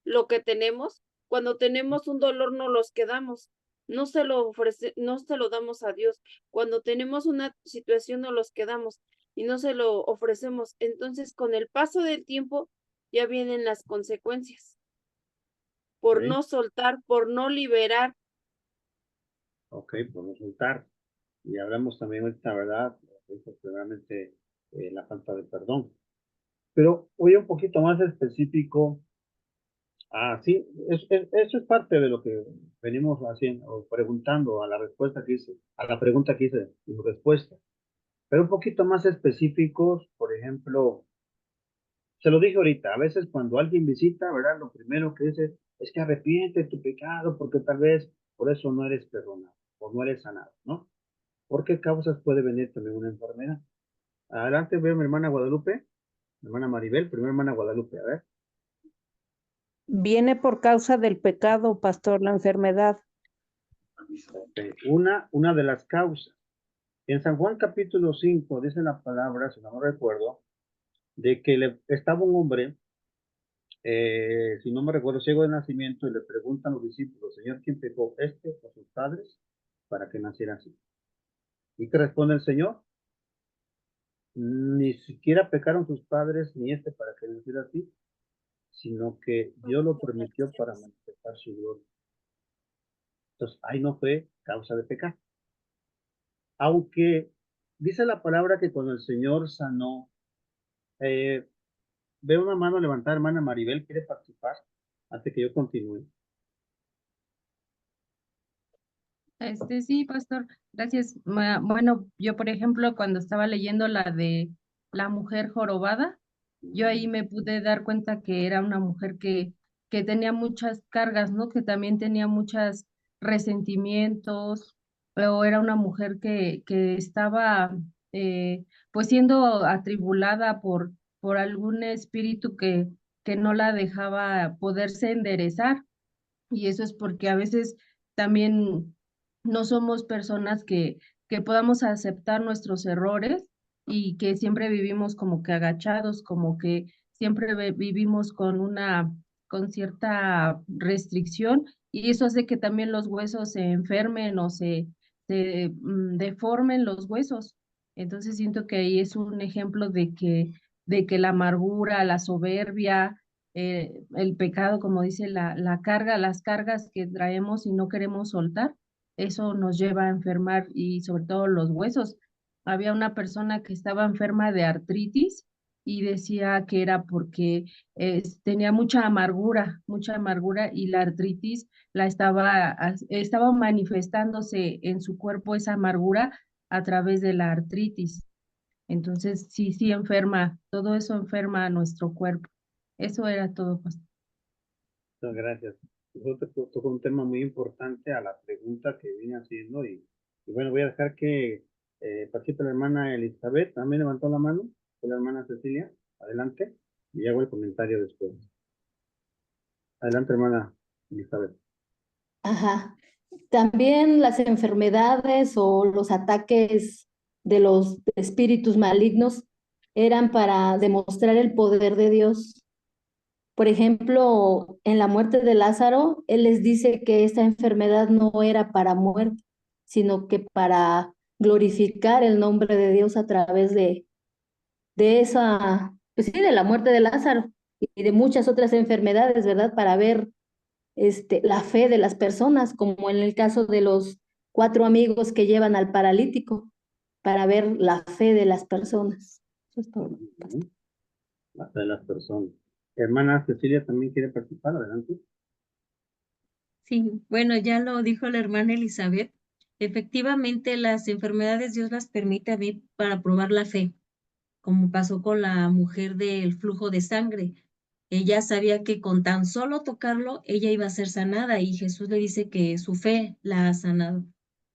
lo que tenemos, cuando tenemos un dolor no los quedamos, no se lo damos a Dios. Cuando tenemos una situación no los quedamos y no se lo ofrecemos. Entonces, con el paso del tiempo ya vienen las consecuencias por Ok, no soltar, por no liberar. ok, podemos soltar. Y hablamos también ahorita, ¿verdad? Realmente la falta de perdón. Pero hoy un poquito más específico. Ah, sí, eso es parte de lo que venimos haciendo, o preguntando a la respuesta que hice, a la pregunta que hice, y su respuesta. Pero un poquito más específicos, por ejemplo, se lo dije ahorita, a veces cuando alguien visita, ¿verdad? Lo primero que dice es que arrepiente de tu pecado, porque tal vez por eso no eres perdonado, o no eres sanado, ¿no? ¿Por qué causas puede venir también una enfermedad? Adelante, veo a mi hermana Guadalupe, mi hermana Maribel, primera hermana Guadalupe, a ver. Viene por causa del pecado, pastor, la enfermedad. Una de las causas. En San Juan capítulo 5 dice la palabra, si no me recuerdo, de que estaba un hombre, si no me recuerdo, ciego de nacimiento, y le preguntan los discípulos, Señor, ¿quién pecó, este o sus padres, para que naciera así? ¿Y qué responde el Señor? Ni siquiera pecaron sus padres ni este para que naciera así, sino que Dios lo permitió para manifestar su gloria. Entonces, ahí no fue causa de pecado. Aunque dice la palabra que cuando el Señor sanó, eh, veo una mano levantada, hermana Maribel, ¿quiere participar? Antes que yo continúe. Sí, pastor, gracias. Bueno, yo por ejemplo, cuando estaba leyendo la de la mujer jorobada, yo ahí me pude dar cuenta que era una mujer que tenía muchas cargas, ¿no? Que también tenía muchos resentimientos, o era una mujer que estaba pues siendo atribulada por algún espíritu que no la dejaba poderse enderezar. Y eso es porque a veces también no somos personas que podamos aceptar nuestros errores y que siempre vivimos como que agachados, como que siempre vivimos con cierta restricción, y eso hace que también los huesos se enfermen o se deformen los huesos. Entonces siento que ahí es un ejemplo de que la amargura, la soberbia, el pecado, como dice la carga, las cargas que traemos y no queremos soltar, eso nos lleva a enfermar y sobre todo los huesos. Había una persona que estaba enferma de artritis y decía que era porque tenía mucha amargura y la artritis estaba manifestándose en su cuerpo esa amargura a través de la artritis. Entonces, sí, sí enferma, todo eso enferma a nuestro cuerpo. Eso era todo, pastor. Muchas gracias. Eso te tocó un tema muy importante a la pregunta que vine haciendo y bueno, voy a dejar que participe la hermana Elizabeth, también levantó la mano, fue la hermana Cecilia, adelante, y hago el comentario después. Adelante, hermana Elizabeth. Ajá. También las enfermedades o los ataques de los espíritus malignos eran para demostrar el poder de Dios. Por ejemplo, en la muerte de Lázaro, él les dice que esta enfermedad no era para muerte, sino que para glorificar el nombre de Dios a través de esa, pues sí, de la muerte de Lázaro y de muchas otras enfermedades, ¿verdad? Para ver la fe de las personas, como en el caso de los 4 amigos que llevan al paralítico, para ver la fe de las personas. Eso es todo. La fe de las personas. Hermana Cecilia también quiere participar, adelante. Sí, bueno, ya lo dijo la hermana Elizabeth. Efectivamente, las enfermedades Dios las permite a mí para probar la fe, como pasó con la mujer del flujo de sangre. Ella sabía que con tan solo tocarlo, ella iba a ser sanada y Jesús le dice que su fe la ha sanado.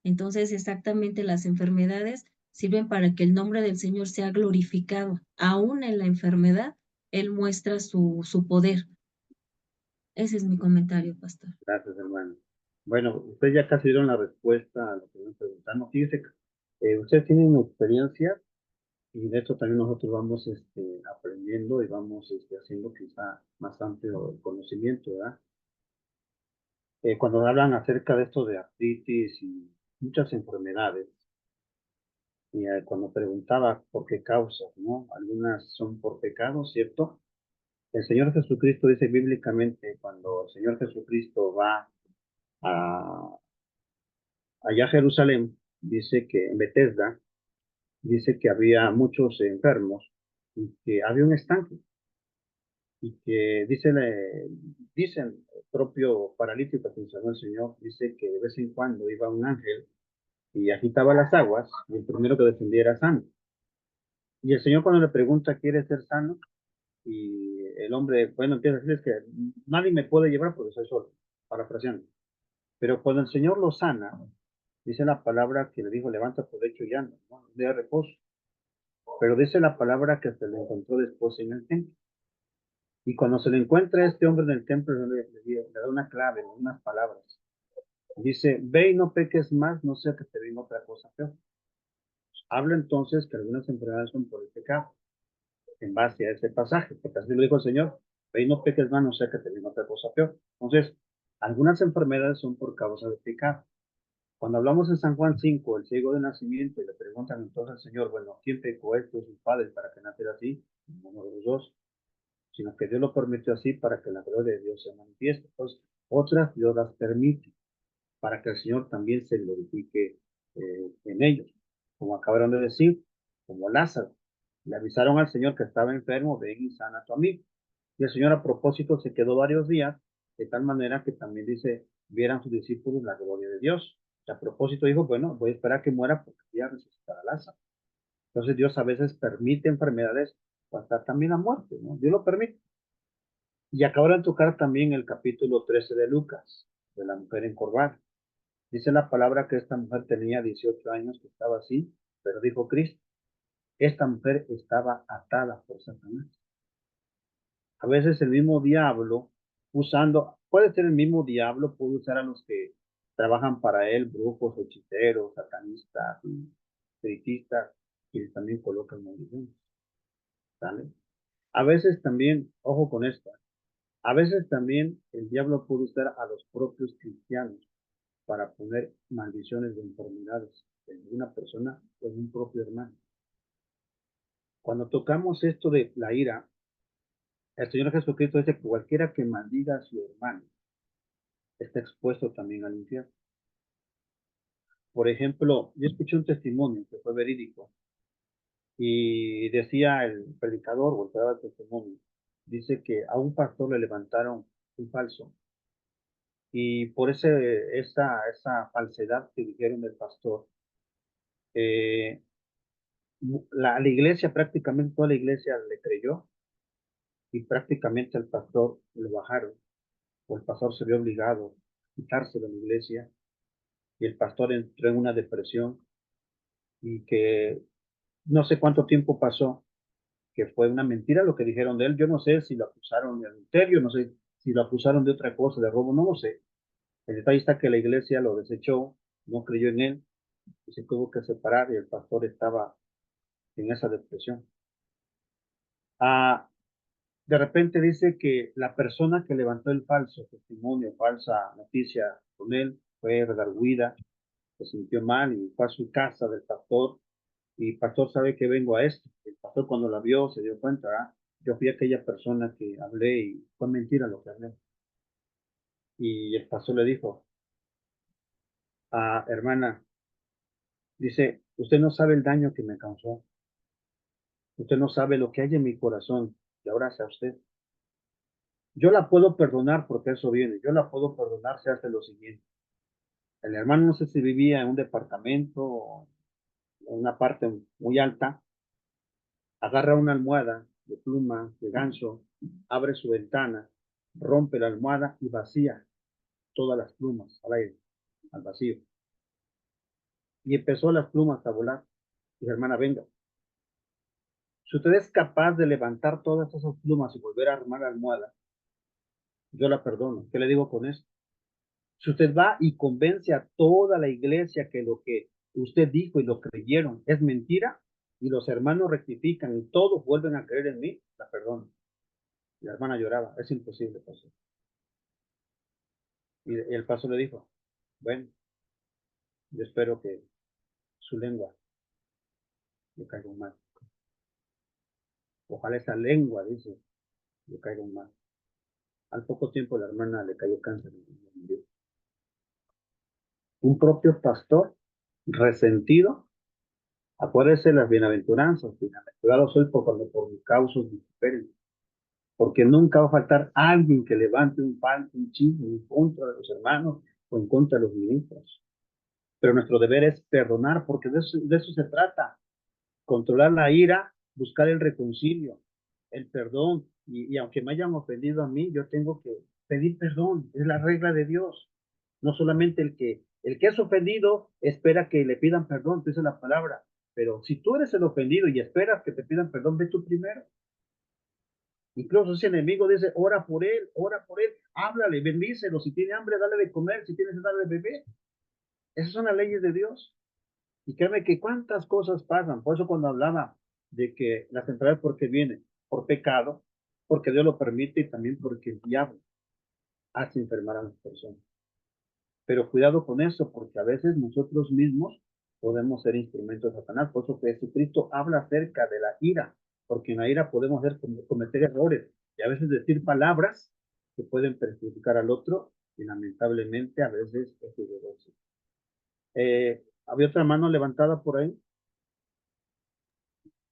Entonces, exactamente las enfermedades sirven para que el nombre del Señor sea glorificado. Aún en la enfermedad, Él muestra su poder. Ese es mi comentario, pastor. Gracias, hermano. Bueno, ustedes ya casi dieron la respuesta a lo que me preguntaron. Fíjese, ustedes tienen experiencia y de esto también nosotros vamos aprendiendo y vamos haciendo quizá más amplio el conocimiento, ¿verdad? Cuando hablan acerca de esto de artritis y muchas enfermedades, y cuando preguntaba por qué causas, ¿no? Algunas son por pecado, ¿cierto? El Señor Jesucristo dice bíblicamente, cuando el Señor Jesucristo va allá a Jerusalén, dice que en Bethesda, dice que había muchos enfermos y que había un estanque y que dicen el propio paralítico que mencionó el Señor, dice que de vez en cuando iba un ángel y agitaba las aguas y el primero que descendía era sano. Y el Señor cuando le pregunta, ¿quiere ser sano? Y el hombre, bueno, empieza a decirles que nadie me puede llevar porque soy solo, parafraseando. Pero cuando el Señor lo sana, dice la palabra que le dijo, levanta tu lecho y anda, ¿no? De reposo. Pero dice la palabra que se le encontró después en el templo. Y cuando se le encuentra a este hombre en el templo, le da una clave, unas palabras. Dice, ve y no peques más, no sea que te venga otra cosa peor. Habla entonces que algunas enfermedades son por el pecado, en base a ese pasaje, porque así lo dijo el Señor, ve y no peques más, no sea que te venga otra cosa peor. Entonces, algunas enfermedades son por causa del pecado. Cuando hablamos en San Juan 5, el ciego de nacimiento, y le preguntan entonces al Señor, bueno, ¿quién pecó esto? ¿Sus padres para que naciera así? Ninguno de los dos, sino que Dios lo permitió así para que la gloria de Dios se manifieste. Entonces, otras Dios las permite para que el Señor también se glorifique en ellos. Como acabaron de decir, como Lázaro. Le avisaron al Señor que estaba enfermo, ven y sana a tu amigo. Y el Señor a propósito se quedó varios días, de tal manera que también dice, vieran sus discípulos la gloria de Dios. Y a propósito dijo, bueno, voy a esperar a que muera porque voy a resucitar a Lázaro. Entonces Dios a veces permite enfermedades o hasta también la muerte, ¿no? Dios lo permite. Y acabaron de tocar también el capítulo 13 de Lucas, de la mujer encorvada. Dice la palabra que esta mujer tenía 18 años, que estaba así, pero dijo Cristo, esta mujer estaba atada por Satanás. A veces el mismo diablo, puede ser el mismo diablo, puede usar a los que trabajan para él, brujos, hechiceros, satanistas, espiritistas, y también colocan maldiciones. ¿Sale? A veces también, ojo con esto, a veces también el diablo puede usar a los propios cristianos para poner maldiciones de enfermedades en una persona o en un propio hermano. Cuando tocamos esto de la ira, el Señor Jesucristo dice que cualquiera que maldiga a su hermano está expuesto también al infierno. Por ejemplo, yo escuché un testimonio que fue verídico y decía el predicador, o el que daba el testimonio, dice que a un pastor le levantaron un falso y por esa falsedad que dijeron del pastor, eh, la iglesia, prácticamente toda la iglesia le creyó y prácticamente al pastor lo bajaron, o el pastor se vio obligado a quitarse de la iglesia y el pastor entró en una depresión y que no sé cuánto tiempo pasó, que fue una mentira lo que dijeron de él. Yo no sé si lo acusaron de adulterio, no sé si lo acusaron de otra cosa, de robo, no lo sé. El detalle está que la iglesia lo desechó, no creyó en él y se tuvo que separar y el pastor estaba en esa depresión. Ah, de repente dice que la persona que levantó el falso testimonio, falsa noticia con él, fue redarguida, se sintió mal y fue a su casa del pastor. Y pastor sabe que vengo a esto. El pastor cuando la vio se dio cuenta, ¿ah? Yo fui aquella persona que hablé y fue mentira lo que hablé. Y el pastor le dijo, hermana, dice, usted no sabe el daño que me causó. Usted no sabe lo que hay en mi corazón y ahora sea usted. Yo la puedo perdonar porque eso viene. Yo la puedo perdonar si hace lo siguiente. El hermano no sé si vivía en un departamento o en una parte muy alta. Agarra una almohada de pluma, de ganso, abre su ventana, rompe la almohada y vacía todas las plumas al aire, al vacío. Y empezó las plumas a volar. Y hermana, venga. Si usted es capaz de levantar todas esas plumas y volver a armar la almohada, yo la perdono. ¿Qué le digo con esto? Si usted va y convence a toda la iglesia que lo que usted dijo y lo creyeron es mentira, y los hermanos rectifican y todos vuelven a creer en mí, la perdono. Y la hermana lloraba, es imposible, pastor. Y el pastor le dijo, bueno, yo espero que su lengua le caiga mal. Ojalá esa lengua, dice, le caiga mal. Al poco tiempo la hermana le cayó cáncer y murió. Un propio pastor resentido. Acuérdese las bienaventuranzas. Bienaventurado soy por mi causa vituperen. Porque nunca va a faltar alguien que levante un falso, un chisme en contra de los hermanos o en contra de los ministros. Pero nuestro deber es perdonar, porque de eso se trata. Controlar la ira, buscar el reconcilio, el perdón. Y aunque me hayan ofendido a mí, yo tengo que pedir perdón. Es la regla de Dios. No solamente el que es ofendido espera que le pidan perdón, esa es la palabra. Pero si tú eres el ofendido y esperas que te pidan perdón, ve tú primero. Incluso ese enemigo dice, ora por él, háblale, bendícelo. Si tiene hambre, dale de comer. Si tienes dale de beber. Esas son las leyes de Dios. Y créeme que cuántas cosas pasan. Por eso cuando hablaba de que las enfermedades porque vienen por pecado, porque Dios lo permite y también porque el diablo hace enfermar a las personas. Pero cuidado con eso, porque a veces nosotros mismos podemos ser instrumentos de Satanás. Por eso que Jesucristo habla acerca de la ira, porque en la ira podemos cometer errores y a veces decir palabras que pueden perjudicar al otro y lamentablemente a veces es doloroso. ¿Había otra mano levantada por ahí?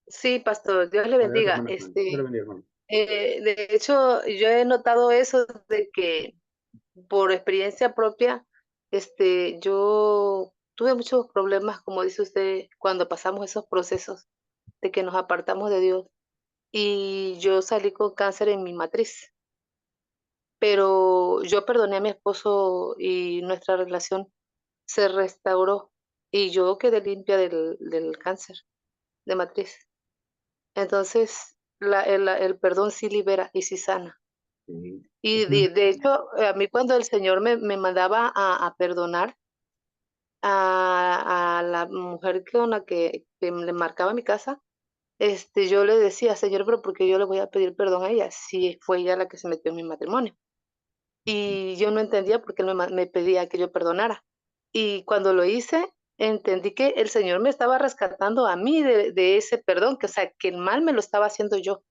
Sí, pastor, Dios le Adelante, bendiga. hermana. Dios le bendiga, hermano. De hecho, yo he notado eso de que por experiencia propia, yo tuve muchos problemas, como dice usted, cuando pasamos esos procesos de que nos apartamos de Dios. Y yo salí con cáncer en mi matriz, pero yo perdoné a mi esposo y nuestra relación se restauró y yo quedé limpia del cáncer de matriz. Entonces, el perdón sí libera y sí sana. Sí. Y de hecho, a mí cuando el Señor me mandaba a perdonar a la mujer con la que le marcaba mi casa, yo le decía, Señor, pero ¿por qué yo le voy a pedir perdón a ella si fue ella la que se metió en mi matrimonio? Y yo no entendía por qué él me pedía que yo perdonara. Y cuando lo hice, entendí que el Señor me estaba rescatando a mí de ese perdón, que, o sea, que el mal me lo estaba haciendo yo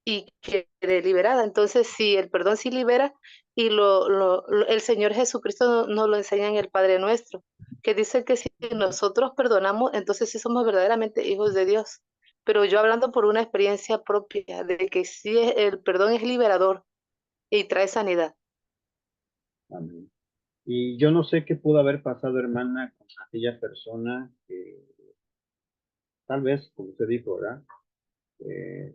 y quedé liberada. Entonces, sí, el perdón sí libera y el Señor Jesucristo nos lo enseña en el Padre Nuestro, que dice que si nosotros perdonamos, entonces sí somos verdaderamente hijos de Dios. Pero yo hablando por una experiencia propia, de que sí el perdón es liberador y trae sanidad. Amén. Y yo no sé qué pudo haber pasado, hermana, con aquella persona que tal vez, como usted dijo, ¿verdad?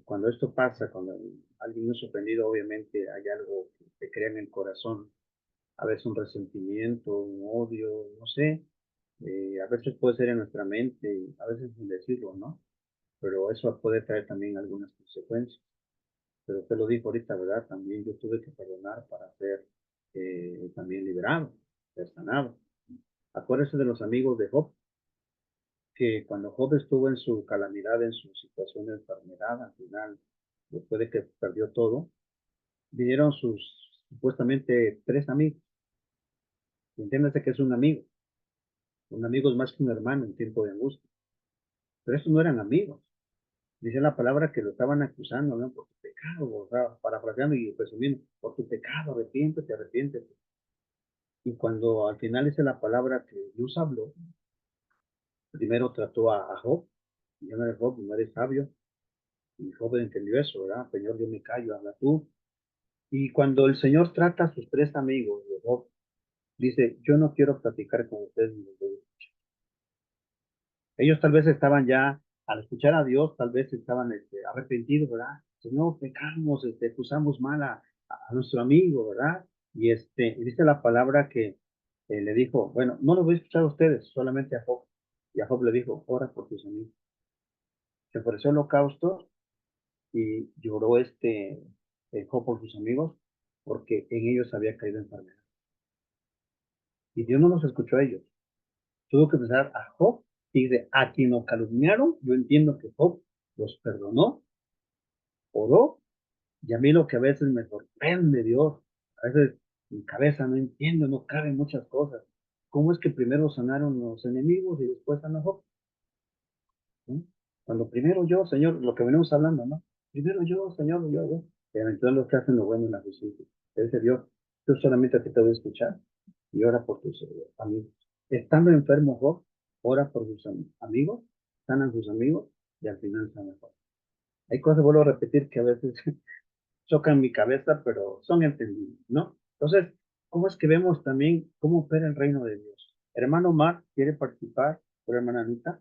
Cuando esto pasa, cuando alguien es ofendido, obviamente hay algo que se crea en el corazón, a veces un resentimiento, un odio, no sé, a veces puede ser en nuestra mente, y a veces sin decirlo, ¿no? Pero eso puede traer también algunas consecuencias. Pero usted lo dijo ahorita, ¿verdad? También yo tuve que perdonar para ser también liberado, ser sanado. Acuérdese de los amigos de Job, que cuando Job estuvo en su calamidad, en su situación de enfermedad, al final, después de que perdió todo, vinieron sus supuestamente 3 amigos. Entiéndase que es un amigo. Un amigo es más que un hermano en tiempo de angustia. Pero estos no eran amigos. Dice la palabra que lo estaban acusando, ¿no? Por tu pecado, o sea, parafraseando y resumiendo, por tu pecado, arrepiéntete, arrepiéntete. Y cuando al final dice la palabra que Dios habló, primero trató a Job, y yo no eres Job, no eres sabio, y Job entendió eso, ¿verdad? Señor, yo me callo, habla tú. Y cuando el Señor trata a sus 3 amigos de Job, dice, yo no quiero platicar con ustedes. Ellos tal vez estaban ya, al escuchar a Dios, tal vez estaban arrepentidos, ¿verdad? Señor, pecamos, acusamos mal a nuestro amigo, ¿verdad? Y dice la palabra que le dijo, bueno, no lo voy a escuchar a ustedes, solamente a Job. Y a Job le dijo, ora por tus amigos. Se ofreció holocausto y lloró Job por sus amigos porque en ellos había caído enfermedad. Y Dios no los escuchó a ellos. Tuvo que pensar a Job y de a quien lo calumniaron. Yo entiendo que Job los perdonó, oró, y a mí lo que a veces me sorprende, Dios, a veces mi cabeza no entiendo, no caben muchas cosas. ¿Cómo es que primero sanaron los enemigos y después sanó Job? ¿Sí? Cuando primero yo, Señor, lo que venimos hablando, ¿no? Primero yo, Señor, yo. Pero entonces los que hacen lo bueno en la justicia. Él dice, Dios, yo solamente a ti te voy a escuchar y ora por tus amigos. Estando enfermo Job, ora por sus amigos, sanan sus amigos y al final sana Job. Hay cosas, vuelvo a repetir, que a veces chocan mi cabeza, pero son entendibles, ¿no? Entonces, ¿cómo es que vemos también cómo opera el reino de Dios? Hermano Mark, ¿quiere participar? ¿Por hermana Anita?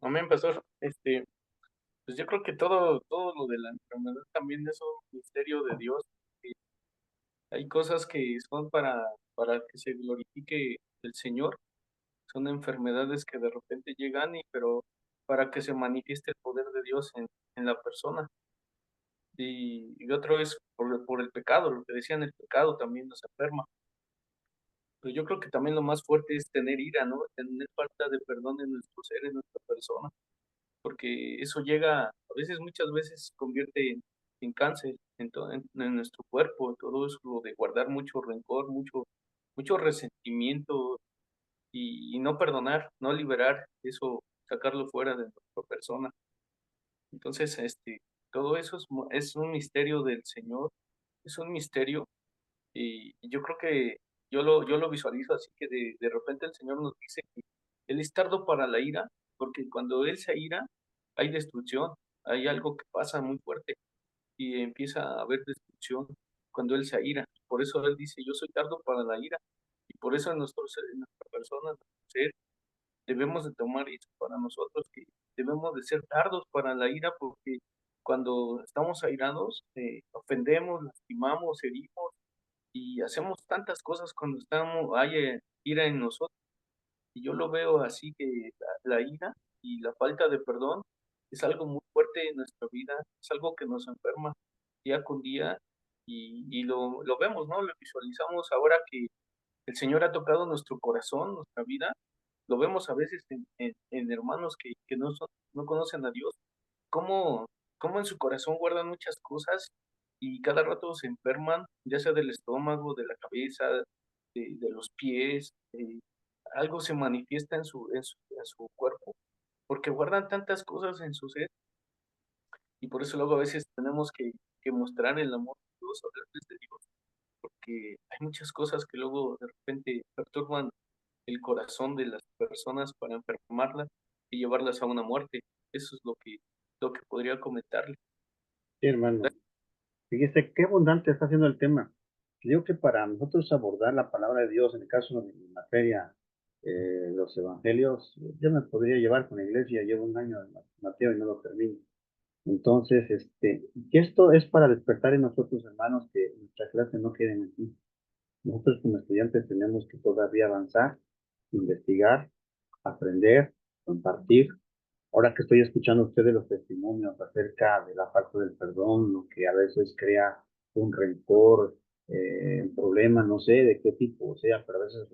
Amén, pastor. Pues yo creo que todo lo de la enfermedad también es un misterio de Dios. Y hay cosas que son para que se glorifique el Señor. Son enfermedades que de repente llegan, pero para que se manifieste el poder de Dios en la persona. Y otro es por el pecado, lo que decían, el pecado también nos enferma. Pero yo creo que también lo más fuerte es tener ira, ¿no? Tener falta de perdón en nuestro ser, en nuestra persona. Porque eso llega, a veces, muchas veces, se convierte en cáncer en nuestro cuerpo. Todo eso de guardar mucho rencor, mucho resentimiento y no perdonar, no liberar eso, sacarlo fuera de nuestra persona. Entonces, todo eso es un misterio del Señor, es un misterio, y yo creo que yo lo visualizo así, que de repente el Señor nos dice que Él es tardo para la ira, porque cuando Él se aira, hay destrucción, hay algo que pasa muy fuerte y empieza a haber destrucción cuando Él se aira. Por eso Él dice, yo soy tardo para la ira, y por eso en nuestra persona, en nuestro ser, debemos de tomar eso para nosotros, que debemos de ser tardos para la ira, porque cuando estamos airados, ofendemos, lastimamos, herimos y hacemos tantas cosas cuando hay ira en nosotros. Y yo lo veo así, que la ira y la falta de perdón es algo muy fuerte en nuestra vida, es algo que nos enferma día con día, y lo vemos, ¿no? Lo visualizamos ahora que el Señor ha tocado nuestro corazón, nuestra vida. Lo vemos a veces en hermanos que no conocen a Dios, cómo, cómo en su corazón guardan muchas cosas y cada rato se enferman, ya sea del estómago, de la cabeza, de los pies. Algo se manifiesta en su cuerpo, porque guardan tantas cosas en su ser, y por eso luego a veces tenemos que mostrar el amor de Dios, hablarles de Dios, porque hay muchas cosas que luego de repente perturban el corazón de las personas para enfermarlas y llevarlas a una muerte. Eso es lo que podría comentarle. Sí, hermano. Fíjese qué abundante está haciendo el tema. Digo que para nosotros abordar la palabra de Dios, en el caso de mi materia, los evangelios, yo me podría llevar con la iglesia, llevo un año en Mateo y no lo termino. Entonces, y esto es para despertar en nosotros, hermanos, que nuestra clase no quede aquí. Nosotros como estudiantes tenemos que todavía avanzar, investigar, aprender, compartir. Ahora que estoy escuchando a ustedes los testimonios acerca de la falta del perdón, lo que a veces crea un rencor, un problema, no sé de qué tipo sea, pero a veces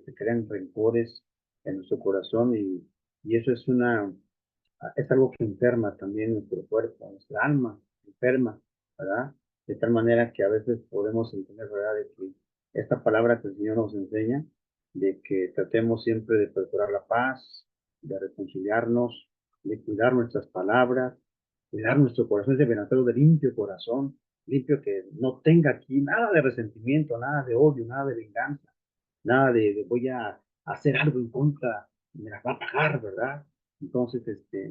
se crean rencores en nuestro corazón y eso es algo que enferma también nuestro cuerpo, nuestra alma enferma, ¿verdad? De tal manera que a veces podemos entender, ¿verdad?, de que esta palabra que el Señor nos enseña, de que tratemos siempre de procurar la paz, de reconciliarnos, de cuidar nuestras palabras, cuidar nuestro corazón, ese venatero de limpio corazón, limpio que no tenga aquí nada de resentimiento, nada de odio, nada de venganza, nada de voy a hacer algo en contra, me la va a pagar, ¿verdad? Entonces,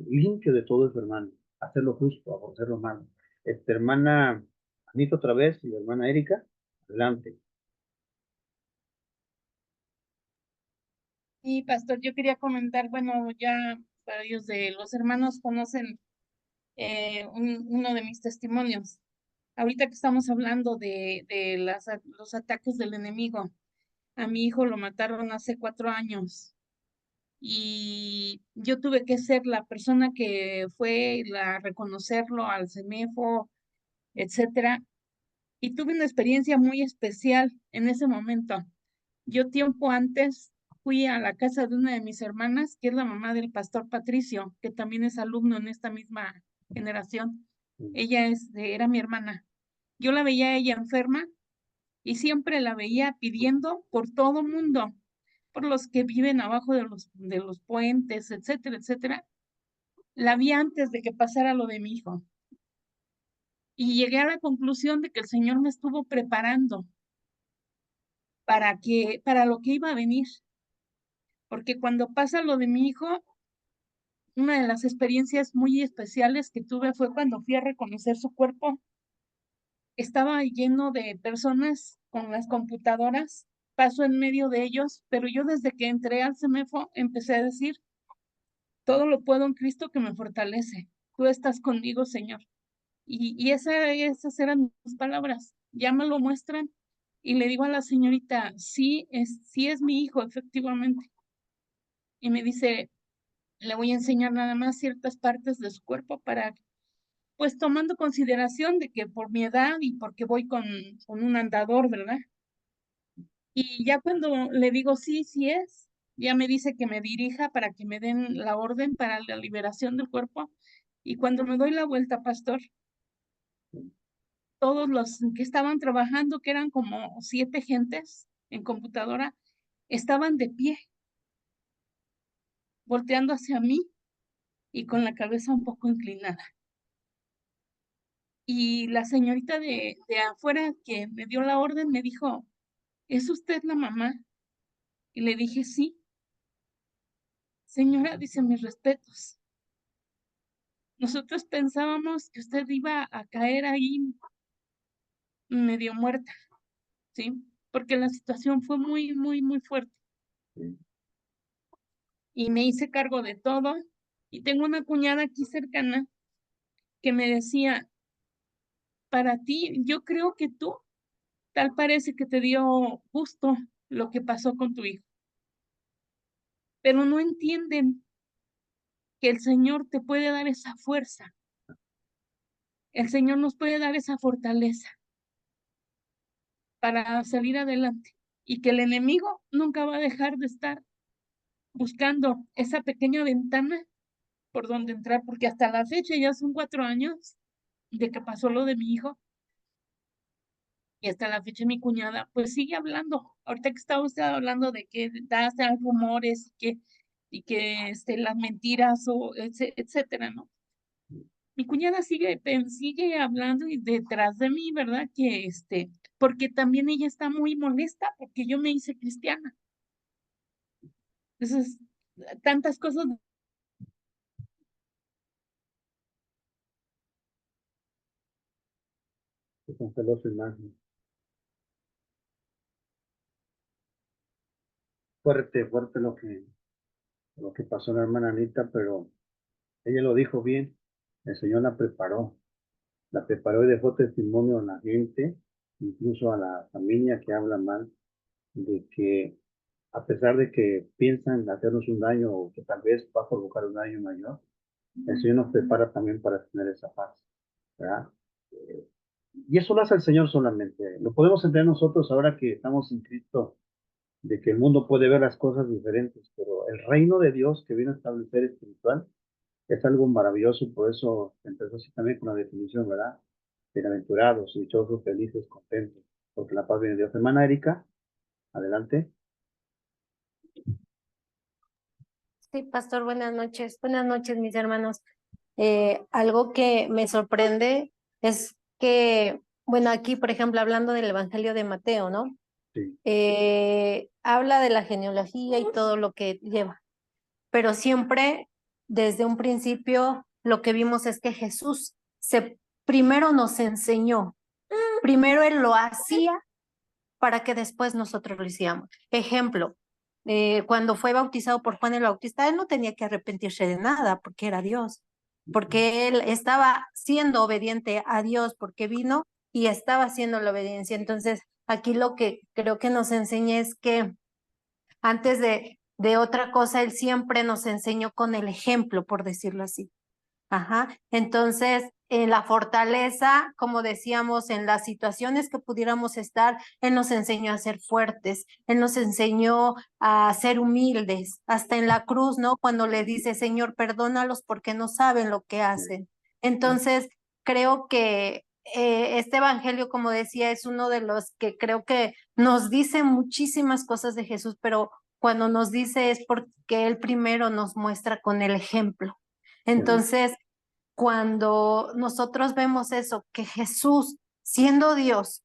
limpio de todo eso, hermano, hacer lo justo, aborrecer lo malo. Hermana Anita otra vez y hermana Erika, adelante. Sí, pastor, yo quería comentar, bueno, ya varios de los hermanos conocen uno de mis testimonios. Ahorita que estamos hablando de los ataques del enemigo, a mi hijo lo mataron hace 4 años y yo tuve que ser la persona que fue a reconocerlo al CEMEFO, etcétera, y tuve una experiencia muy especial en ese momento. Yo tiempo antes fui a la casa de una de mis hermanas, que es la mamá del pastor Patricio, que también es alumno en esta misma generación. Ella era mi hermana. Yo la veía a ella enferma y siempre la veía pidiendo por todo mundo, por los que viven abajo de los puentes, etcétera, etcétera. La vi antes de que pasara lo de mi hijo. Y llegué a la conclusión de que el Señor me estuvo preparando para lo que iba a venir. Porque cuando pasa lo de mi hijo, una de las experiencias muy especiales que tuve fue cuando fui a reconocer su cuerpo. Estaba lleno de personas con las computadoras, paso en medio de ellos, pero yo desde que entré al CEMEFO empecé a decir, todo lo puedo en Cristo que me fortalece. Tú estás conmigo, Señor. Y esas eran mis palabras. Ya me lo muestran y le digo a la señorita, sí es mi hijo, efectivamente. Y me dice, le voy a enseñar nada más ciertas partes de su cuerpo para, pues tomando consideración de que por mi edad y porque voy con un andador, ¿verdad? Y ya cuando le digo sí es, ya me dice que me dirija para que me den la orden para la liberación del cuerpo. Y cuando me doy la vuelta, pastor, todos los que estaban trabajando, que eran como 7 gentes en computadora, estaban de pie, volteando hacia mí y con la cabeza un poco inclinada. Y la señorita de afuera que me dio la orden me dijo, ¿es usted la mamá? Y le dije, sí. Señora, dice, mis respetos. Nosotros pensábamos que usted iba a caer ahí medio muerta, ¿sí? Porque la situación fue muy, muy, muy fuerte. Y me hice cargo de todo. Y tengo una cuñada aquí cercana que me decía, para ti, yo creo que tú, tal parece que te dio gusto lo que pasó con tu hijo. Pero no entienden que el Señor te puede dar esa fuerza. El Señor nos puede dar esa fortaleza para salir adelante y que el enemigo nunca va a dejar de estar buscando esa pequeña ventana por donde entrar, porque hasta la fecha ya son 4 años de que pasó lo de mi hijo y hasta la fecha mi cuñada pues sigue hablando. Ahorita que está usted hablando de que da rumores y que las mentiras o etcétera, ¿no? Mi cuñada sigue hablando y detrás de mí, ¿verdad? Que porque también ella está muy molesta porque yo me hice cristiana. Entonces, tantas cosas. Se congeló su imagen. Fuerte, fuerte lo que pasó a la hermana Anita, pero ella lo dijo bien. El Señor la preparó y dejó testimonio a la gente, incluso a la familia que habla mal, de que a pesar de que piensan hacernos un daño o que tal vez va a provocar un daño mayor, el Señor nos prepara también para tener esa paz, ¿verdad? Y eso lo hace el Señor solamente. Lo podemos entender nosotros ahora que estamos en Cristo, de que el mundo puede ver las cosas diferentes, pero el reino de Dios que viene a establecer espiritual es algo maravilloso, por eso empezó así también con la definición, ¿verdad? Bienaventurados, dichosos, felices, contentos, porque la paz viene de Dios. Hermana Erika, adelante. Sí, pastor, buenas noches. Buenas noches, mis hermanos. Algo que me sorprende es que, bueno, aquí, por ejemplo, hablando del Evangelio de Mateo, ¿no? Sí. Habla de la genealogía y todo lo que lleva, pero siempre, desde un principio, lo que vimos es que Jesús primero nos enseñó, primero Él lo hacía para que después nosotros lo hiciéramos. Ejemplo, cuando fue bautizado por Juan el Bautista, él no tenía que arrepentirse de nada porque era Dios, porque él estaba siendo obediente a Dios, porque vino y estaba haciendo la obediencia. Entonces, aquí lo que creo que nos enseña es que antes de otra cosa, él siempre nos enseñó con el ejemplo, por decirlo así. Ajá. Entonces, en la fortaleza, como decíamos, en las situaciones que pudiéramos estar, Él nos enseñó a ser fuertes, Él nos enseñó a ser humildes, hasta en la cruz, ¿no? Cuando le dice, Señor, perdónalos porque no saben lo que hacen. Entonces, creo que este evangelio, como decía, es uno de los que creo que nos dice muchísimas cosas de Jesús, pero cuando nos dice es porque Él primero nos muestra con el ejemplo. Entonces, cuando nosotros vemos eso, que Jesús, siendo Dios,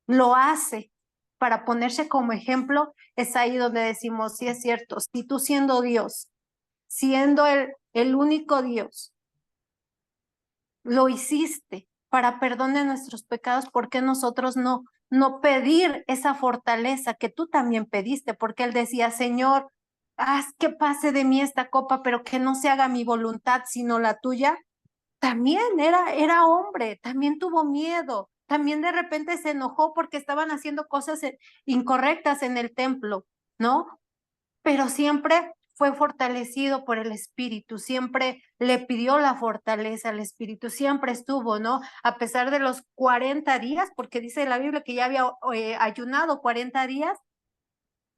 lo hace para ponerse como ejemplo, es ahí donde decimos, sí es cierto, si tú siendo Dios, siendo el único Dios, lo hiciste para perdón de nuestros pecados, ¿por qué nosotros no pedir esa fortaleza que tú también pediste? Porque Él decía, Señor, haz que pase de mí esta copa, pero que no se haga mi voluntad, sino la tuya. También era hombre, también tuvo miedo, también de repente se enojó porque estaban haciendo cosas incorrectas en el templo, ¿no? Pero siempre fue fortalecido por el Espíritu, siempre le pidió la fortaleza al Espíritu, siempre estuvo, ¿no? A pesar de los 40 días, porque dice la Biblia que ya había ayunado 40 días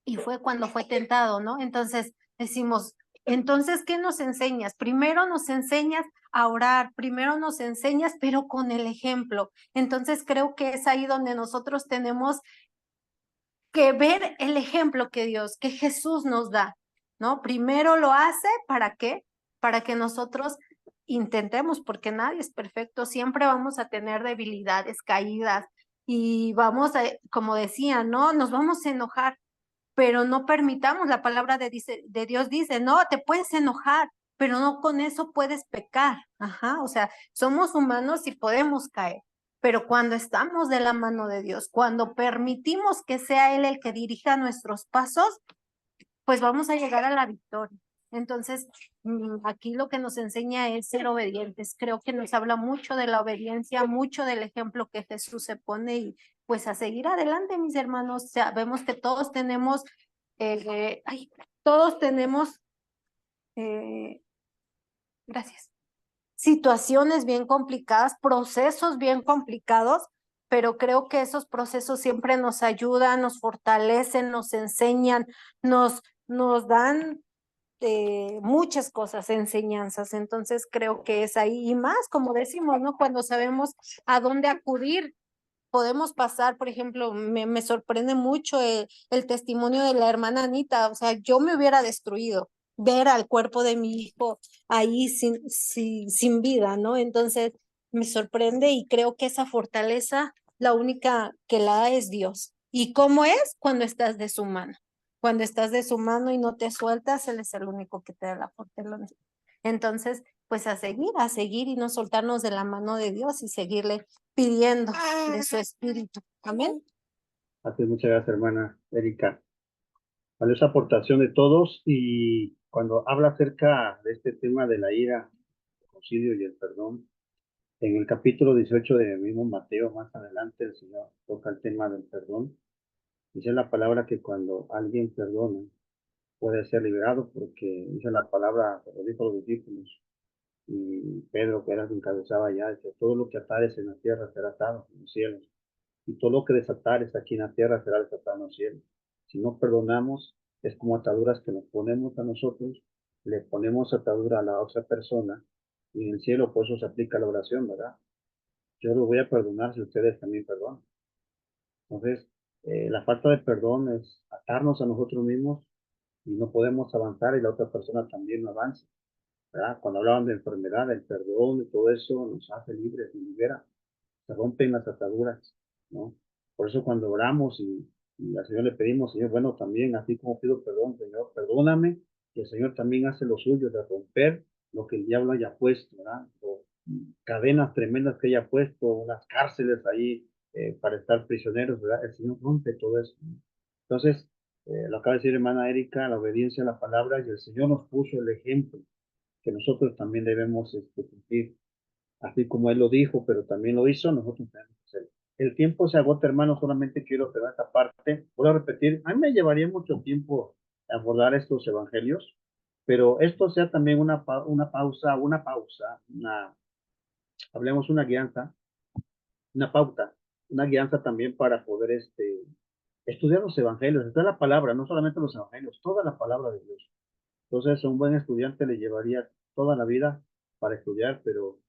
y fue cuando fue tentado, ¿no? Entonces decimos, entonces, ¿qué nos enseñas? Primero nos enseñas a orar, primero nos enseñas, pero con el ejemplo. Entonces creo que es ahí donde nosotros tenemos que ver el ejemplo que Jesús nos da, ¿no? Primero lo hace, ¿para qué? Para que nosotros intentemos, porque nadie es perfecto, siempre vamos a tener debilidades, caídas, y vamos a, como decía, ¿no? Nos vamos a enojar, pero no permitamos, la palabra de Dios dice, no, te puedes enojar, pero no con eso puedes pecar. Ajá, o sea, somos humanos y podemos caer, pero cuando estamos de la mano de Dios, cuando permitimos que sea Él el que dirija nuestros pasos, pues vamos a llegar a la victoria. Entonces, aquí lo que nos enseña es ser obedientes. Creo que nos habla mucho de la obediencia, mucho del ejemplo que Jesús se pone y pues a seguir adelante, mis hermanos. Sabemos que todos tenemos, todos tenemos, gracias, situaciones bien complicadas, procesos bien complicados, pero creo que esos procesos siempre nos ayudan, nos fortalecen, nos enseñan, nos dan muchas cosas, enseñanzas. Entonces creo que es ahí y más, como decimos, ¿no? Cuando sabemos a dónde acudir, podemos pasar, por ejemplo, me sorprende mucho el testimonio de la hermana Anita, o sea, yo me hubiera destruido ver al cuerpo de mi hijo ahí sin vida, ¿no? Entonces me sorprende y creo que esa fortaleza la única que la da es Dios. ¿Y cómo es? Cuando estás de su mano. Cuando estás de su mano y no te sueltas, Él es el único que te da la fortaleza. Entonces, pues a seguir y no soltarnos de la mano de Dios y seguirle pidiendo de su espíritu. Amén. Así es, muchas gracias, hermana Erika. Valiosa aportación de todos, y cuando habla acerca de este tema de la ira, el concilio y el perdón, en el capítulo 18 de mismo Mateo, más adelante, el Señor toca el tema del perdón. Dice la palabra que cuando alguien perdona, puede ser liberado, porque dice la palabra, lo dijo los discípulos, y Pedro, que era el que encabezaba ya, dice: todo lo que atares en la tierra será atado en los cielos, y todo lo que desatares aquí en la tierra será desatado en los cielos. Si no perdonamos, es como ataduras que nos ponemos a nosotros, le ponemos atadura a la otra persona, y en el cielo, por eso se aplica la oración, ¿verdad? Yo lo voy a perdonar si ustedes también perdonan. Entonces, la falta de perdón es atarnos a nosotros mismos, y no podemos avanzar, y la otra persona también no avanza, ¿verdad? Cuando hablaban de enfermedad, el perdón y todo eso nos hace libres, nos libera, se rompen las ataduras, ¿no? Por eso cuando oramos y al Señor le pedimos: Señor, bueno, también así como pido perdón, Señor, perdóname, que el Señor también hace lo suyo de romper lo que el diablo haya puesto, ¿verdad? O cadenas tremendas que haya puesto, unas cárceles ahí para estar prisioneros, ¿verdad? El Señor rompe todo eso, ¿no? Entonces, lo acaba de decir hermana Erika, la obediencia a la palabra, y el Señor nos puso el ejemplo que nosotros también debemos cumplir. Así como Él lo dijo, pero también lo hizo, nosotros tenemos que hacerlo. El tiempo se agota, hermano, solamente quiero cerrar esta parte. Voy a repetir, a mí me llevaría mucho tiempo abordar estos evangelios, pero esto sea también una pausa, hablemos una guianza, una pauta, una guianza también para poder estudiar los evangelios, estudiar la palabra, no solamente los evangelios, toda la palabra de Dios. Entonces, a un buen estudiante le llevaría toda la vida para estudiar, pero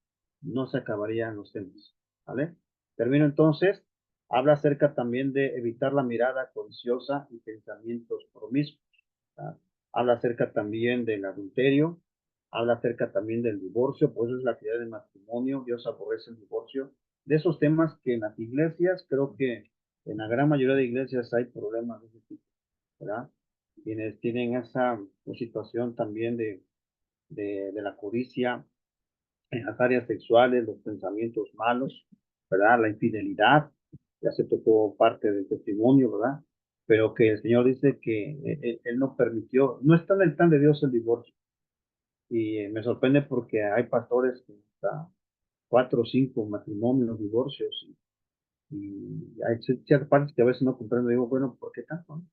no se acabarían los temas, ¿vale? Termino entonces. Habla acerca también de evitar la mirada codiciosa y pensamientos promiscuos, ¿verdad? Habla acerca también del adulterio, habla acerca también del divorcio, pues es la actividad del matrimonio, Dios aborrece el divorcio. De esos temas que en las iglesias, creo que en la gran mayoría de iglesias hay problemas de ese tipo, ¿verdad? Quienes tienen esa situación también de la codicia en las áreas sexuales, los pensamientos malos, ¿verdad? La infidelidad, ya se tocó parte del testimonio, ¿verdad? Pero que el Señor dice que Él no permitió, no está en el plan de Dios el divorcio. Y me sorprende porque hay pastores que hasta 4 o 5 matrimonios, divorcios, y hay ciertas partes que a veces no comprendo. Digo, bueno, ¿por qué tanto, no?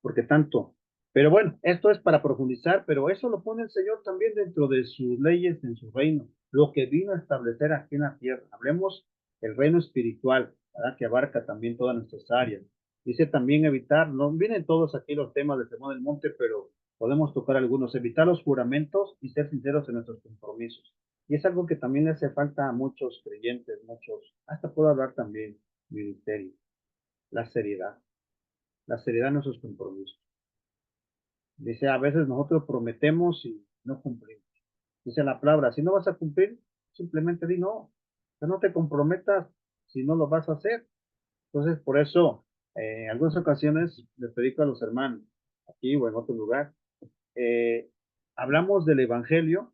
¿Por qué tanto? Pero bueno, esto es para profundizar, pero eso lo pone el Señor también dentro de sus leyes en su reino, lo que vino a establecer aquí en la tierra. Hablemos del reino espiritual, ¿verdad? Que abarca también todas nuestras áreas. Dice también evitar, no vienen todos aquí los temas del Sermón del Monte, pero podemos tocar algunos: evitar los juramentos y ser sinceros en nuestros compromisos. Y es algo que también le hace falta a muchos creyentes, hasta puedo hablar también ministerio, la seriedad en nuestros compromisos. Dice, a veces nosotros prometemos y no cumplimos. Dice la palabra, si no vas a cumplir, simplemente di no. Que no te comprometas si no lo vas a hacer. Entonces, por eso, en algunas ocasiones les predico a los hermanos, aquí o en otro lugar, hablamos del evangelio,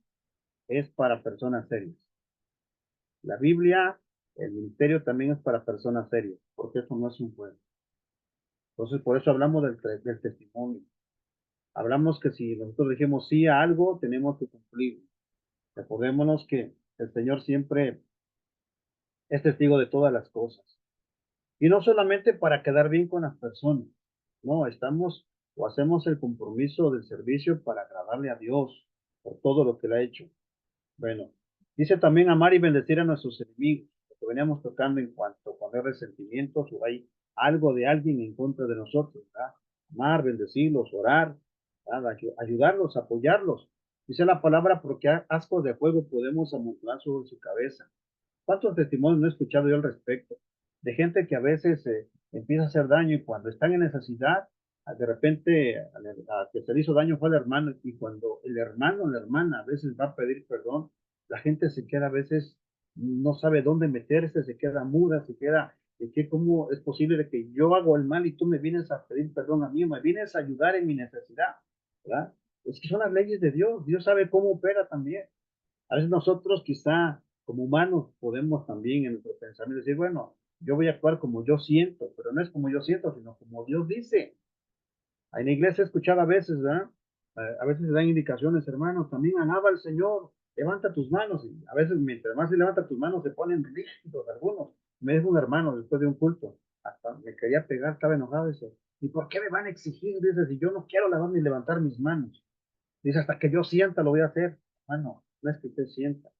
es para personas serias. La Biblia, el ministerio también es para personas serias, porque eso no es un juego. Entonces, por eso hablamos del testimonio. Hablamos que si nosotros dijimos sí a algo, tenemos que cumplir. Recordémonos que el Señor siempre es testigo de todas las cosas. Y no solamente para quedar bien con las personas. No, estamos o hacemos el compromiso del servicio para agradarle a Dios por todo lo que le ha hecho. Bueno, dice también amar y bendecir a nuestros enemigos, lo que veníamos tocando en cuanto cuando hay resentimientos o hay algo de alguien en contra de nosotros, ¿verdad? Amar, bendecirlos, orar, ¿verdad? Ayudarlos, apoyarlos. Dice la palabra, porque ascos de fuego podemos amontonar sobre su cabeza. ¿Cuántos testimonios no he escuchado yo al respecto? De gente que a veces empieza a hacer daño, y cuando están en necesidad, de repente a que se le hizo daño fue el hermano, y cuando el hermano o la hermana a veces va a pedir perdón, la gente se queda a veces, no sabe dónde meterse, se queda muda, se queda de que cómo es posible de que yo hago el mal y tú me vienes a pedir perdón a mí, me vienes a ayudar en mi necesidad, ¿verdad? Es que son las leyes de Dios, Dios sabe cómo opera también. A veces nosotros quizá como humanos podemos también en nuestro pensamiento decir, bueno, yo voy a actuar como yo siento, pero no es como yo siento, sino como Dios dice. En la iglesia he escuchado a veces, ¿verdad? A veces dan indicaciones, hermanos, también alaba al Señor, levanta tus manos, y a veces mientras más se levanta tus manos se ponen rígidos algunos. Me dijo un hermano después de un culto, hasta me quería pegar, estaba enojado, dice, ¿y por qué me van a exigir? Dice, si yo no quiero lavar ni levantar mis manos. Dice, hasta que yo sienta lo voy a hacer. Bueno, no es que usted sienta,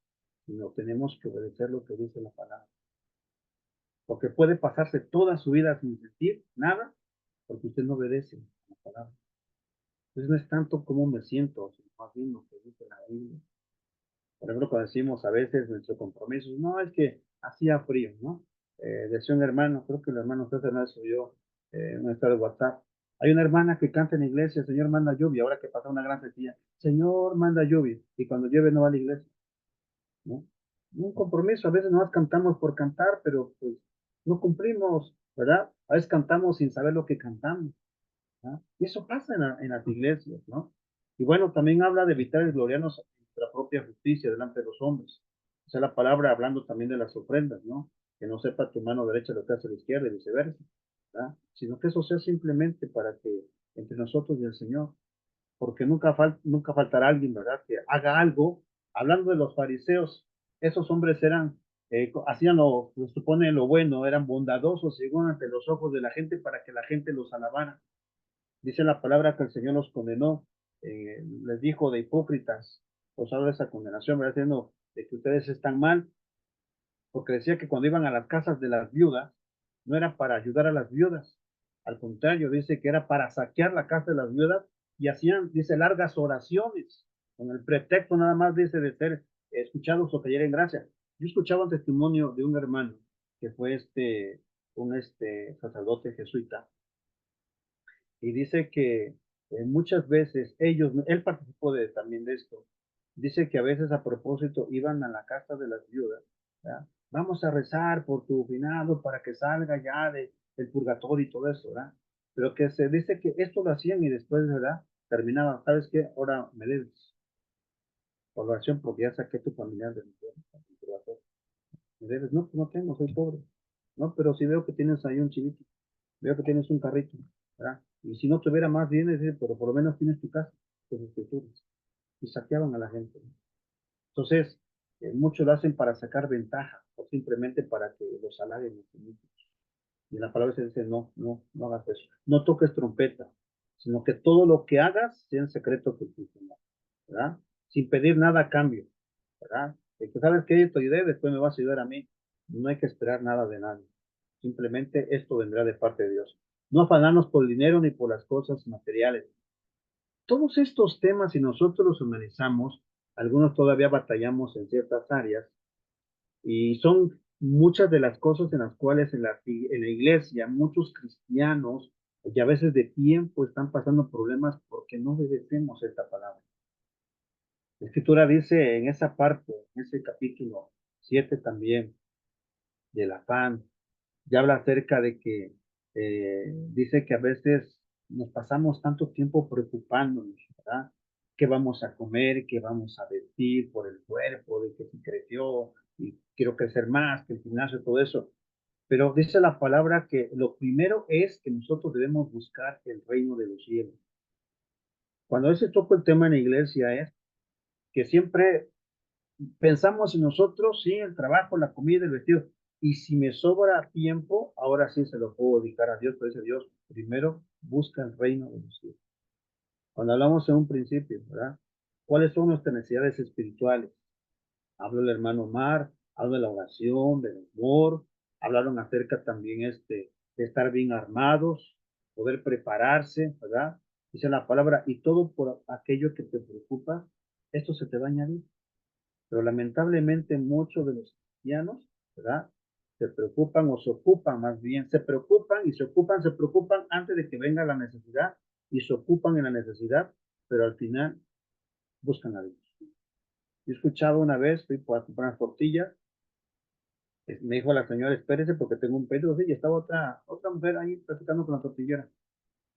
sino tenemos que obedecer lo que dice la palabra. Porque puede pasarse toda su vida sin sentir nada, porque usted no obedece a la palabra. Entonces no es tanto cómo me siento, sino más bien lo que dice la Biblia. Por ejemplo, cuando decimos a veces nuestro compromiso, no, es que hacía frío, ¿no? Decía un hermano, creo que el hermano César me subió un estado de WhatsApp. Hay una hermana que canta en la iglesia, el Señor manda lluvia, ahora que pasa una gran sequía, Señor manda lluvia, y cuando llueve no va a la iglesia, ¿no? Un compromiso, a veces nomás cantamos por cantar, pero pues no cumplimos, ¿verdad? A veces cantamos sin saber lo que cantamos. ¿Ah? Y eso pasa en las iglesias, ¿no? Y bueno, también habla de evitar el gloriarnos en nuestra propia justicia delante de los hombres. O sea, la palabra hablando también de las ofrendas, ¿no? Que no sepa tu mano derecha lo que hace la izquierda y viceversa, ¿verdad? Sino que eso sea simplemente para que entre nosotros y el Señor, porque nunca faltará alguien, ¿verdad? Que haga algo. Hablando de los fariseos, esos hombres eran, hacían se supone lo bueno, eran bondadosos según ante los ojos de la gente para que la gente los alabara. Dice la palabra que el Señor los condenó, les dijo de hipócritas, os habla de esa condenación, ¿verdad? Diciendo de que ustedes están mal, porque decía que cuando iban a las casas de las viudas, no era para ayudar a las viudas, al contrario, dice que era para saquear la casa de las viudas y hacían, dice, largas oraciones, con el pretexto nada más, dice, de ser escuchados o caer en gracia. Yo escuchaba un testimonio de un hermano que fue un sacerdote jesuita, y dice que muchas veces él participó también de esto, dice que a veces a propósito iban a la casa de las viudas, ¿verdad? Vamos a rezar por tu finado para que salga ya del purgatorio y todo eso, ¿verdad? Pero que se dice que esto lo hacían y después, ¿verdad? Terminaban, ¿sabes qué? Ahora me debes por oración porque ya saqué tu familiar del purgatorio. Me debes, no, pues no tengo, soy pobre. No, pero si veo que tienes ahí un chivito, veo que tienes un carrito, ¿verdad? Y si no tuviera más bienes, pero por lo menos tienes tu casa, tus escrituras. Y saqueaban a la gente, ¿no? Entonces, muchos lo hacen para sacar ventaja o simplemente para que los halaguen los políticos. Y en la palabra se dice, no, no, no hagas eso. No toques trompeta, sino que todo lo que hagas sea en secreto con tu Señor, ¿verdad? Sin pedir nada a cambio, ¿verdad? De que sabes que esto ayudé, después me vas a ayudar a mí. No hay que esperar nada de nadie. Simplemente esto vendrá de parte de Dios. No afanarnos por el dinero ni por las cosas materiales. Todos estos temas, si nosotros los analizamos, algunos todavía batallamos en ciertas áreas y son muchas de las cosas en las cuales en la iglesia muchos cristianos y a veces de tiempo están pasando problemas porque no obedecemos esta palabra. La Escritura dice en esa parte, en ese capítulo 7 también, del afán, ya habla acerca de que dice que a veces nos pasamos tanto tiempo preocupándonos, ¿verdad? ¿Qué vamos a comer? ¿Qué vamos a vestir por el cuerpo? ¿De que si creció? Y quiero crecer más, que el gimnasio, todo eso. Pero dice la palabra que lo primero es que nosotros debemos buscar el reino de los cielos. Cuando a veces toco el tema en la iglesia es que siempre pensamos en nosotros, sí, el trabajo, la comida, el vestido. Y si me sobra tiempo, ahora sí se lo puedo dedicar a Dios, pero dice Dios, primero busca el reino de los cielos. Cuando hablamos en un principio, ¿verdad? ¿Cuáles son nuestras necesidades espirituales? Habló el hermano Omar, habló de la oración, del amor, hablaron acerca también de estar bien armados, poder prepararse, ¿verdad? Dice la palabra, y todo por aquello que te preocupa, esto se te va a añadir. Pero lamentablemente muchos de los cristianos, ¿verdad? Se preocupan o se ocupan más bien, se preocupan y se preocupan antes de que venga la necesidad y se ocupan en la necesidad, pero al final buscan a Dios. Yo escuchaba una vez, fui a comprar unas tortillas Me dijo la señora, espérese porque tengo un pedido, sí, y estaba otra mujer ahí platicando con la tortillera.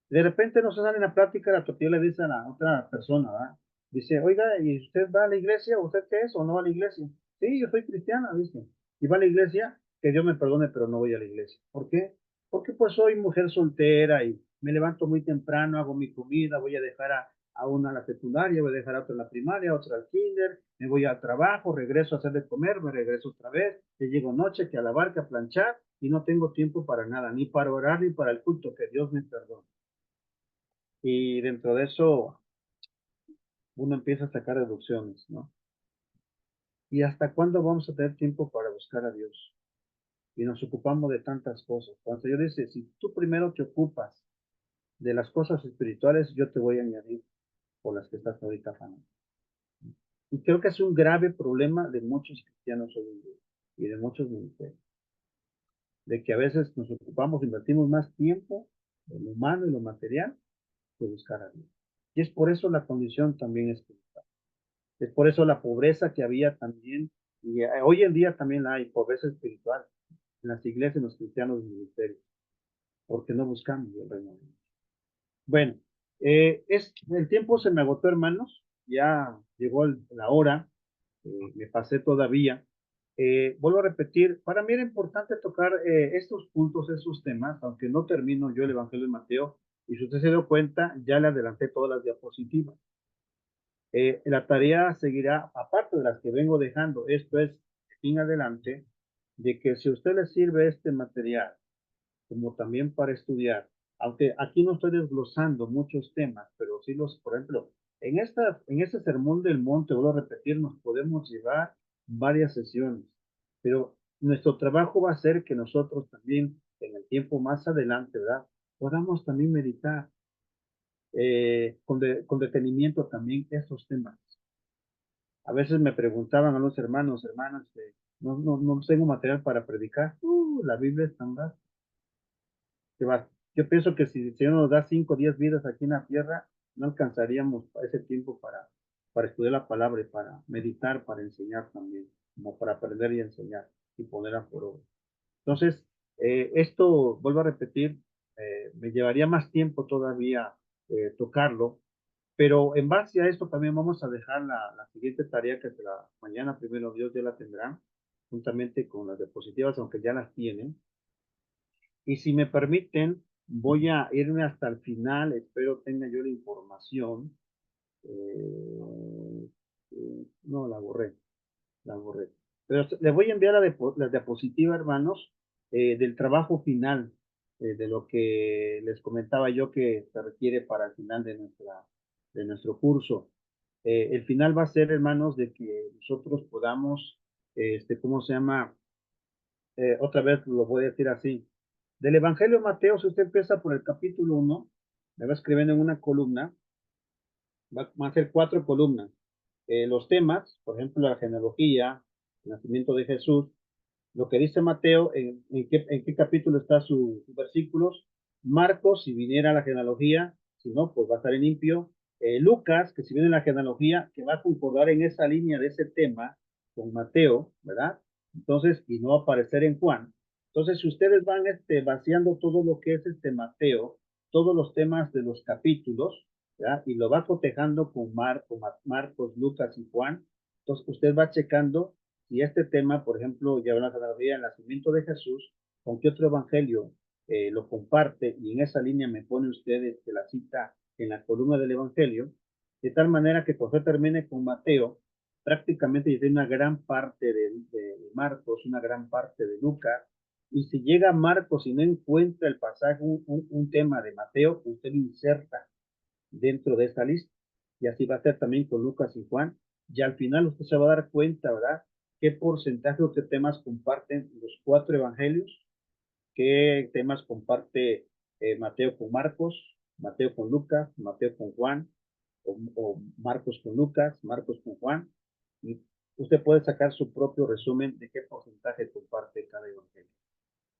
De repente nos sale en la plática, la tortilla le dice a la otra persona, ¿verdad? Dice, oiga, ¿y usted va a la iglesia? ¿Usted qué es o no va a la iglesia? Sí, yo soy cristiana, dice. ¿Y va a la iglesia? Que Dios me perdone, pero no voy a la iglesia. ¿Por qué? Porque pues soy mujer soltera y me levanto muy temprano, hago mi comida, voy a dejar a una a la secundaria, voy a dejar a otra en la primaria, a otra al kinder, me voy al trabajo, regreso a hacer de comer, me regreso otra vez, que llego noche, que a lavar, que a planchar, y no tengo tiempo para nada, ni para orar, ni para el culto, que Dios me perdone. Y dentro de eso, uno empieza a sacar deducciones, ¿no? ¿Y hasta cuándo vamos a tener tiempo para buscar a Dios? Y nos ocupamos de tantas cosas. Cuando yo dice, si tú primero te ocupas de las cosas espirituales, yo te voy a añadir por las que estás ahorita afanando. Y creo que es un grave problema de muchos cristianos hoy en día y de muchos ministerios. De que a veces nos ocupamos, invertimos más tiempo en lo humano y lo material que buscar a Dios. Y es por eso la condición también espiritual. Es por eso la pobreza que había también, y hoy en día también la hay, pobreza espiritual en las iglesias, en los cristianos ministerios, porque no buscamos el reino de Dios. Bueno, el tiempo se me agotó, hermanos, ya llegó la hora, me pasé todavía. Vuelvo a repetir, para mí era importante tocar estos puntos, estos temas, aunque no termino yo el Evangelio de Mateo, y si usted se dio cuenta, ya le adelanté todas las diapositivas. La tarea seguirá, aparte de las que vengo dejando, esto es, en adelante, de que si a usted le sirve este material, como también para estudiar, aunque aquí no estoy desglosando muchos temas, pero sí por ejemplo, en este sermón del monte, vuelvo a repetir, nos podemos llevar varias sesiones, pero nuestro trabajo va a ser que nosotros también, en el tiempo más adelante, ¿verdad? Podamos también meditar con detenimiento también estos temas. A veces me preguntaban a los hermanos, hermanas, no tengo material para predicar. La Biblia es tan vasta. Yo pienso que si el Señor nos da 5 o 10 vidas aquí en la tierra, no alcanzaríamos ese tiempo para estudiar la palabra y para meditar, para enseñar también, como para aprender y enseñar y poner a por obra. Entonces, esto, vuelvo a repetir, me llevaría más tiempo todavía tocarlo, pero en base a esto también vamos a dejar la siguiente tarea que mañana, primero Dios, ya la tendrán, juntamente con las diapositivas, aunque ya las tienen. Y si me permiten, voy a irme hasta el final, espero tenga yo la información. No, la borré. Pero les voy a enviar la diapositiva, hermanos, del trabajo final, de lo que les comentaba yo que se requiere para el final de nuestro curso. El final va a ser, hermanos, de que nosotros podamos, ¿cómo se llama? Otra vez lo voy a decir así. Del Evangelio de Mateo, si usted empieza por el capítulo 1, me va escribiendo en una columna, va a ser 4 columnas. Los temas, por ejemplo, la genealogía, el nacimiento de Jesús, lo que dice Mateo, en qué capítulo está sus versículos. Marcos, si viniera la genealogía, si no, pues va a estar en limpio. Lucas, que si viene la genealogía, que va a concordar en esa línea de ese tema con Mateo, ¿verdad? Entonces, y no va a aparecer en Juan. Entonces, si ustedes van vaciando todo lo que es Mateo, todos los temas de los capítulos, ¿verdad? Y lo va cotejando con Marcos, Lucas y Juan, entonces usted va checando si este tema, por ejemplo, ya hablamos de el nacimiento de Jesús, con qué otro evangelio lo comparte, y en esa línea me pone usted la cita en la columna del evangelio, de tal manera que cuando termine con Mateo, prácticamente ya tiene una gran parte de Marcos, una gran parte de Lucas, y si llega Marcos y no encuentra el pasaje, un tema de Mateo, usted inserta dentro de esta lista, y así va a ser también con Lucas y Juan, y al final usted se va a dar cuenta, ¿verdad?, qué porcentaje de temas comparten los 4 evangelios, qué temas comparte Mateo con Marcos, Mateo con Lucas, Mateo con Juan, o Marcos con Lucas, Marcos con Juan, y usted puede sacar su propio resumen de qué porcentaje comparte cada evangelio.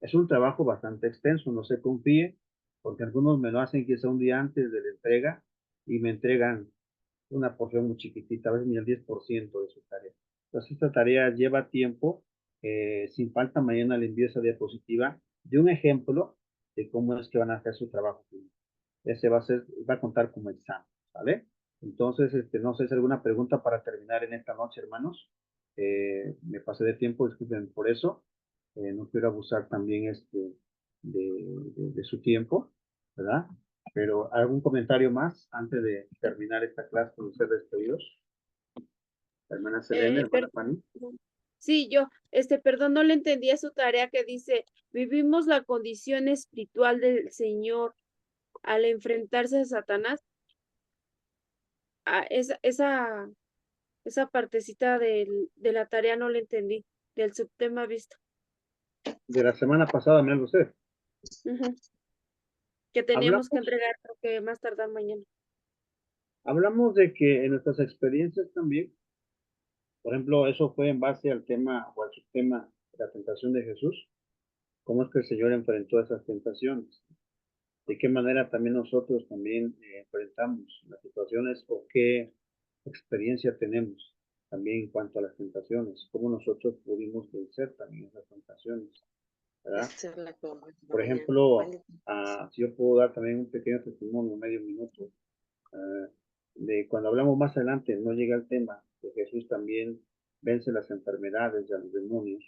Es un trabajo bastante extenso, no se confíe, porque algunos me lo hacen quizá un día antes de la entrega y me entregan una porción muy chiquitita, a veces ni el 10% de su tarea. Entonces esta tarea lleva tiempo Sin falta, mañana le envío esa diapositiva de un ejemplo de cómo es que van a hacer su trabajo. Ese va a contar como examen, ¿vale? Entonces, no sé si hay alguna pregunta para terminar en esta noche, hermanos. Me pasé de tiempo, disculpen por eso. No quiero abusar también de su tiempo, ¿verdad? Pero, ¿algún comentario más antes de terminar esta clase con ser despedidos? Hermana Selene, hermana Fanny. Sí, yo, perdón, no le entendí a su tarea que dice, vivimos la condición espiritual del Señor al enfrentarse a Satanás. Esa partecita de la tarea no la entendí, del subtema visto. De la semana pasada, me habló usted. Ujú. Que teníamos que Hablamos, entregar, creo que más tardar mañana. hablamos de que en nuestras experiencias también, por ejemplo, eso fue en base al tema o al subtema de la tentación de Jesús. ¿Cómo es que el Señor enfrentó esas tentaciones? ¿De qué manera también nosotros también enfrentamos las situaciones o qué experiencia tenemos también en cuanto a las tentaciones? ¿Cómo nosotros pudimos vencer también esas tentaciones? ¿Verdad? Esa es la que vamos a hacer Por mañana. ejemplo, Vale. si yo puedo dar también un pequeño testimonio, medio minuto, de cuando hablamos más adelante, no llega el tema, de Jesús también vence las enfermedades y a los demonios.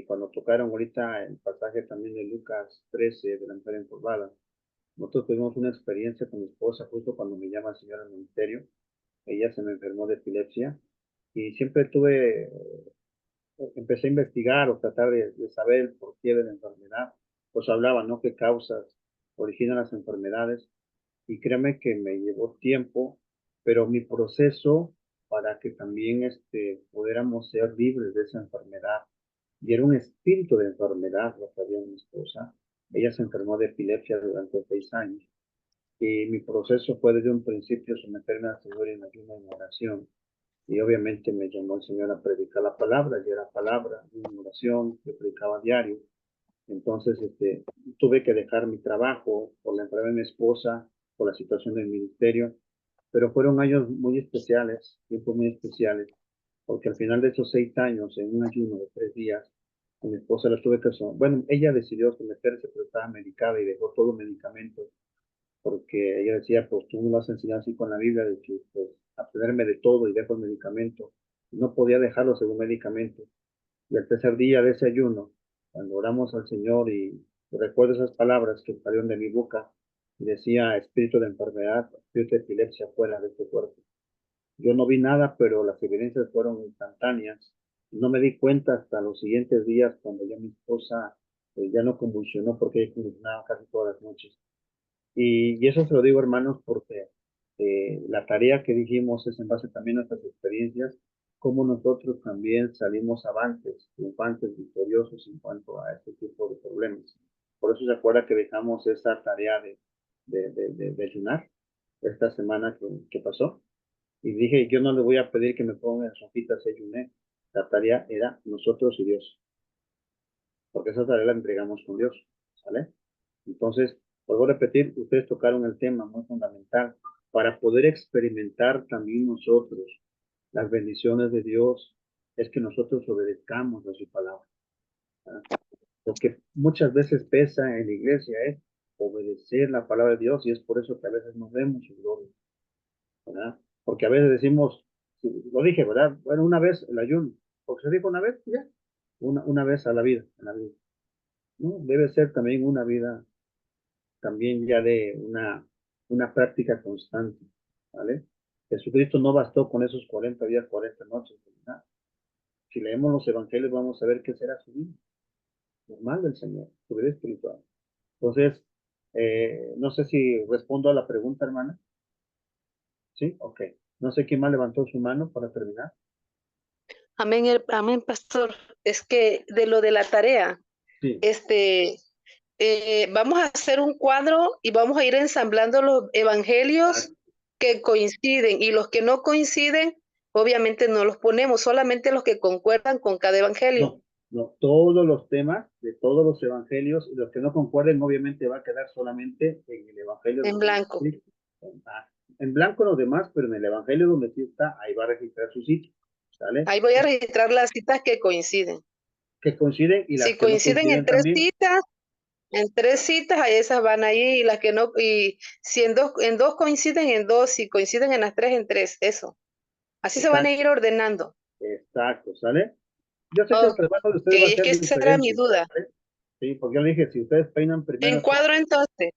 Cuando tocaron ahorita el pasaje también de Lucas 13, de la mujer encorvada, nosotros tuvimos una experiencia con mi esposa justo cuando me llama el Señor al ministerio. Ella se me enfermó de epilepsia y siempre empecé a investigar o tratar de saber el porqué de la enfermedad. Pues hablaba, ¿no? ¿Qué causas originan las enfermedades? Y créame que me llevó tiempo, pero mi proceso para que también pudiéramos ser libres de esa enfermedad. Y era un espíritu de enfermedad lo que había en mi esposa. Ella se enfermó de epilepsia durante 6 años. Y mi proceso fue desde un principio someterme al Señor en ayuno y en oración. Y obviamente me llamó el Señor a predicar la palabra, y era palabra, en oración, que predicaba diario. Entonces, tuve que dejar mi trabajo por la enfermedad de mi esposa, por la situación del ministerio, pero fueron años muy especiales, tiempos muy especiales, porque al final de esos 6 años, en un ayuno de 3 días, con mi esposa la tuve que bueno, ella decidió someterse, pero estaba medicada y dejó todo medicamento, porque ella decía, pues tú me lo has enseñado así con la Biblia, de que pues abstenerme de todo y dejo el medicamento. No podía dejarlo según medicamento. Y el tercer día de ese ayuno, cuando oramos al Señor y recuerdo esas palabras que salieron de mi boca, y decía, espíritu de enfermedad, espíritu de epilepsia fuera de este cuerpo. Yo no vi nada, pero las evidencias fueron instantáneas. No me di cuenta hasta los siguientes días, cuando ya mi esposa ya no convulsionó, porque ella convulsionaba casi todas las noches. Y eso se lo digo, hermanos, porque la tarea que dijimos es en base también a nuestras experiencias, cómo nosotros también salimos avantes, triunfantes, victoriosos en cuanto a este tipo de problemas. Por eso se acuerda que dejamos esa tarea de ayunar esta semana que pasó. Y dije, yo no le voy a pedir que me pongan las hojitas de ayuné. La tarea era nosotros y Dios, porque esa tarea la entregamos con Dios, ¿vale? Entonces, vuelvo a repetir, ustedes tocaron el tema muy fundamental para poder experimentar también nosotros las bendiciones de Dios, es que nosotros obedezcamos a su palabra. ¿Verdad? Lo que muchas veces pesa en la iglesia es obedecer la palabra de Dios y es por eso que a veces no vemos su gloria, ¿verdad? Porque a veces decimos, lo dije, ¿verdad? Bueno, una vez el ayuno, porque se dijo una vez, ya, una vez a la vida, en la vida. ¿No? Debe ser también una vida también ya de una práctica constante, ¿vale? Jesucristo no bastó con esos 40 días, 40 noches, ¿verdad? Si leemos los evangelios vamos a ver qué será su vida, normal del Señor, su vida espiritual. Entonces, no sé si respondo a la pregunta, hermana. ¿Sí? Ok. No sé quién más levantó su mano para terminar. Amén, amén, pastor. Es que de lo de la tarea, Sí. vamos a hacer un cuadro y vamos a ir ensamblando los evangelios que coinciden y los que no coinciden, obviamente no los ponemos, solamente los que concuerdan con cada evangelio. No, todos los temas de todos los evangelios y los que no concuerden, obviamente va a quedar solamente en el evangelio. En blanco. En blanco los demás, pero en el evangelio donde sí está, ahí va a registrar su sitio. ¿Sale? Ahí voy a registrar las citas que coinciden. que coinciden y las Si que no coinciden coinciden también. en 3 citas, a esas van ahí, y las que no, y si en dos coinciden, en 2, si coinciden en las 3, en 3, eso. Así se van a Exacto, ir ordenando. exacto, ¿sale? Yo sé que el Ok, trabajo de ustedes va a es ser que esa era mi diferente, duda. ¿vale? Sí, porque yo le dije, si ustedes peinan primero, Encuadro entonces.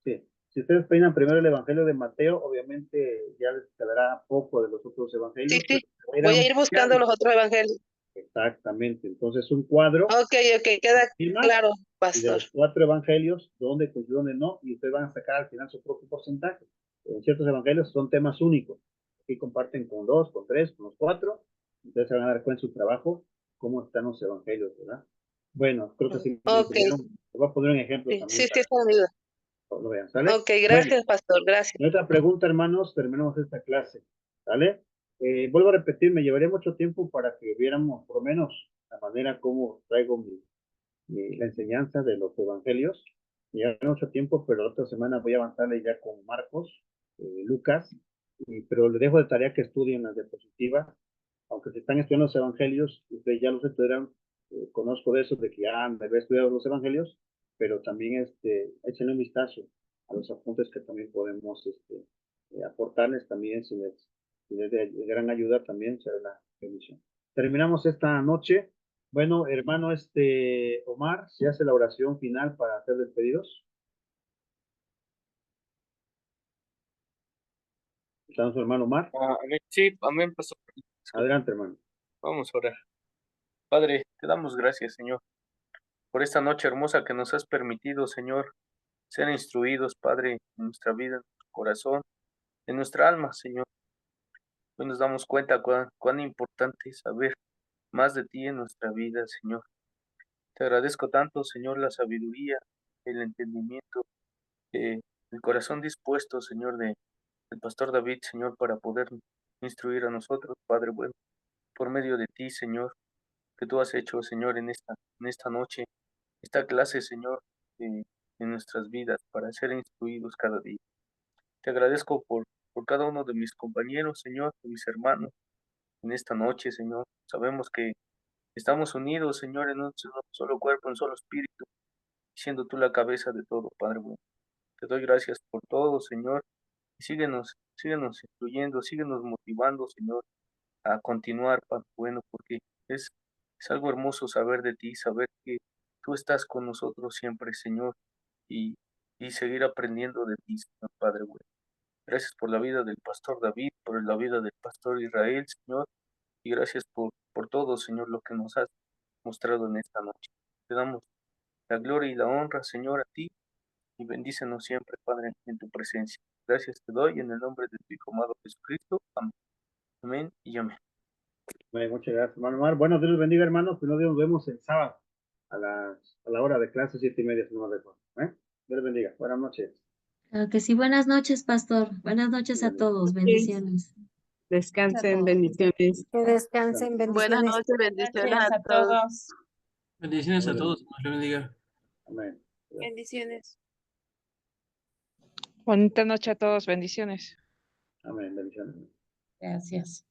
sí, si ustedes peinan primero el Evangelio de Mateo, obviamente ya les quedará poco de los otros Sí, evangelios, sí, pero se va a ir voy a ir buscando ampliando. los otros evangelios. Exactamente, entonces un cuadro Ok, queda firma claro, y de pastor. los 4 evangelios, dónde coincide, dónde no, y ustedes van a sacar al final su propio porcentaje. En ciertos evangelios son temas únicos. Aquí comparten con 2, con 3, con los 4. Ustedes se van a dar cuenta en su trabajo cómo están los evangelios, ¿verdad? Bueno, creo que sí me Ok, entendieron. Les voy a poner un ejemplo sí, también esa para es mi duda. que lo vean, ¿sale? Ok, Bueno, gracias, pastor, gracias. y otra pregunta, hermanos, terminamos esta clase, ¿vale? Vuelvo a repetir, me llevaría mucho tiempo para que viéramos por lo menos la manera como traigo la enseñanza de los evangelios. Me lleva mucho tiempo, pero la otra semana voy a avanzarle ya con Marcos, Lucas, pero les dejo de tarea que estudien las diapositivas. Aunque se están estudiando los evangelios, ustedes ya los estudiaron, conozco de eso, de que ya me había estudiado los evangelios, pero también échenle un vistazo a los apuntes que también podemos aportarles también, si les de gran ayuda también será la bendición. Terminamos esta noche. Bueno, hermano, Omar, ¿se hace la oración final para hacer despedidos? ¿Está su hermano Omar? Amén. Sí, amén, pastor. Adelante, hermano. Vamos a orar. Padre, te damos gracias, Señor, por esta noche hermosa que nos has permitido, Señor, ser instruidos, Padre, en nuestra vida, en nuestro corazón, en nuestra alma, Señor. Hoy nos damos cuenta cuán importante es saber más de ti en nuestra vida, Señor. Te agradezco tanto, Señor, la sabiduría, el entendimiento, el corazón dispuesto, Señor, del pastor David, Señor, para poder instruir a nosotros, Padre bueno, por medio de ti, Señor, que tú has hecho, Señor, en esta noche, esta clase, Señor, en nuestras vidas, para ser instruidos cada día. Te agradezco por cada uno de mis compañeros, Señor, de mis hermanos, en esta noche, Señor. Sabemos que estamos unidos, Señor, en un solo cuerpo, en un solo espíritu, siendo tú la cabeza de todo, Padre bueno. Te doy gracias por todo, Señor, y síguenos instruyendo, síguenos motivando, Señor, a continuar, Padre bueno, porque es algo hermoso saber de ti, saber que tú estás con nosotros siempre, Señor, y, y seguir aprendiendo de ti, Señor, Padre bueno. Gracias por la vida del pastor David, por la vida del pastor Israel, Señor, y gracias por todo, Señor, lo que nos has mostrado en esta noche. Te damos la gloria y la honra, Señor, a ti, y bendícenos siempre, Padre, en tu presencia. Gracias te doy en el nombre de tu Hijo amado Jesucristo. Amén. Amén y amén. Bueno, muchas gracias, hermano Omar. Bueno, Dios los bendiga, hermanos. Pues nos vemos el sábado a la hora de clase, 7:30, si no me recuerdo. Dios les bendiga. Buenas noches. Claro que sí, buenas noches, pastor. Buenas noches a todos. Bendiciones. Descansen, bendiciones. Que descansen, Buenas bendiciones. noches, bendiciones Gracias a a todos. todos. Bendiciones a todos. Dios les bendiga. Amén. Bendiciones. Bonita noche a todos, bendiciones. Amén. Bendiciones. Gracias.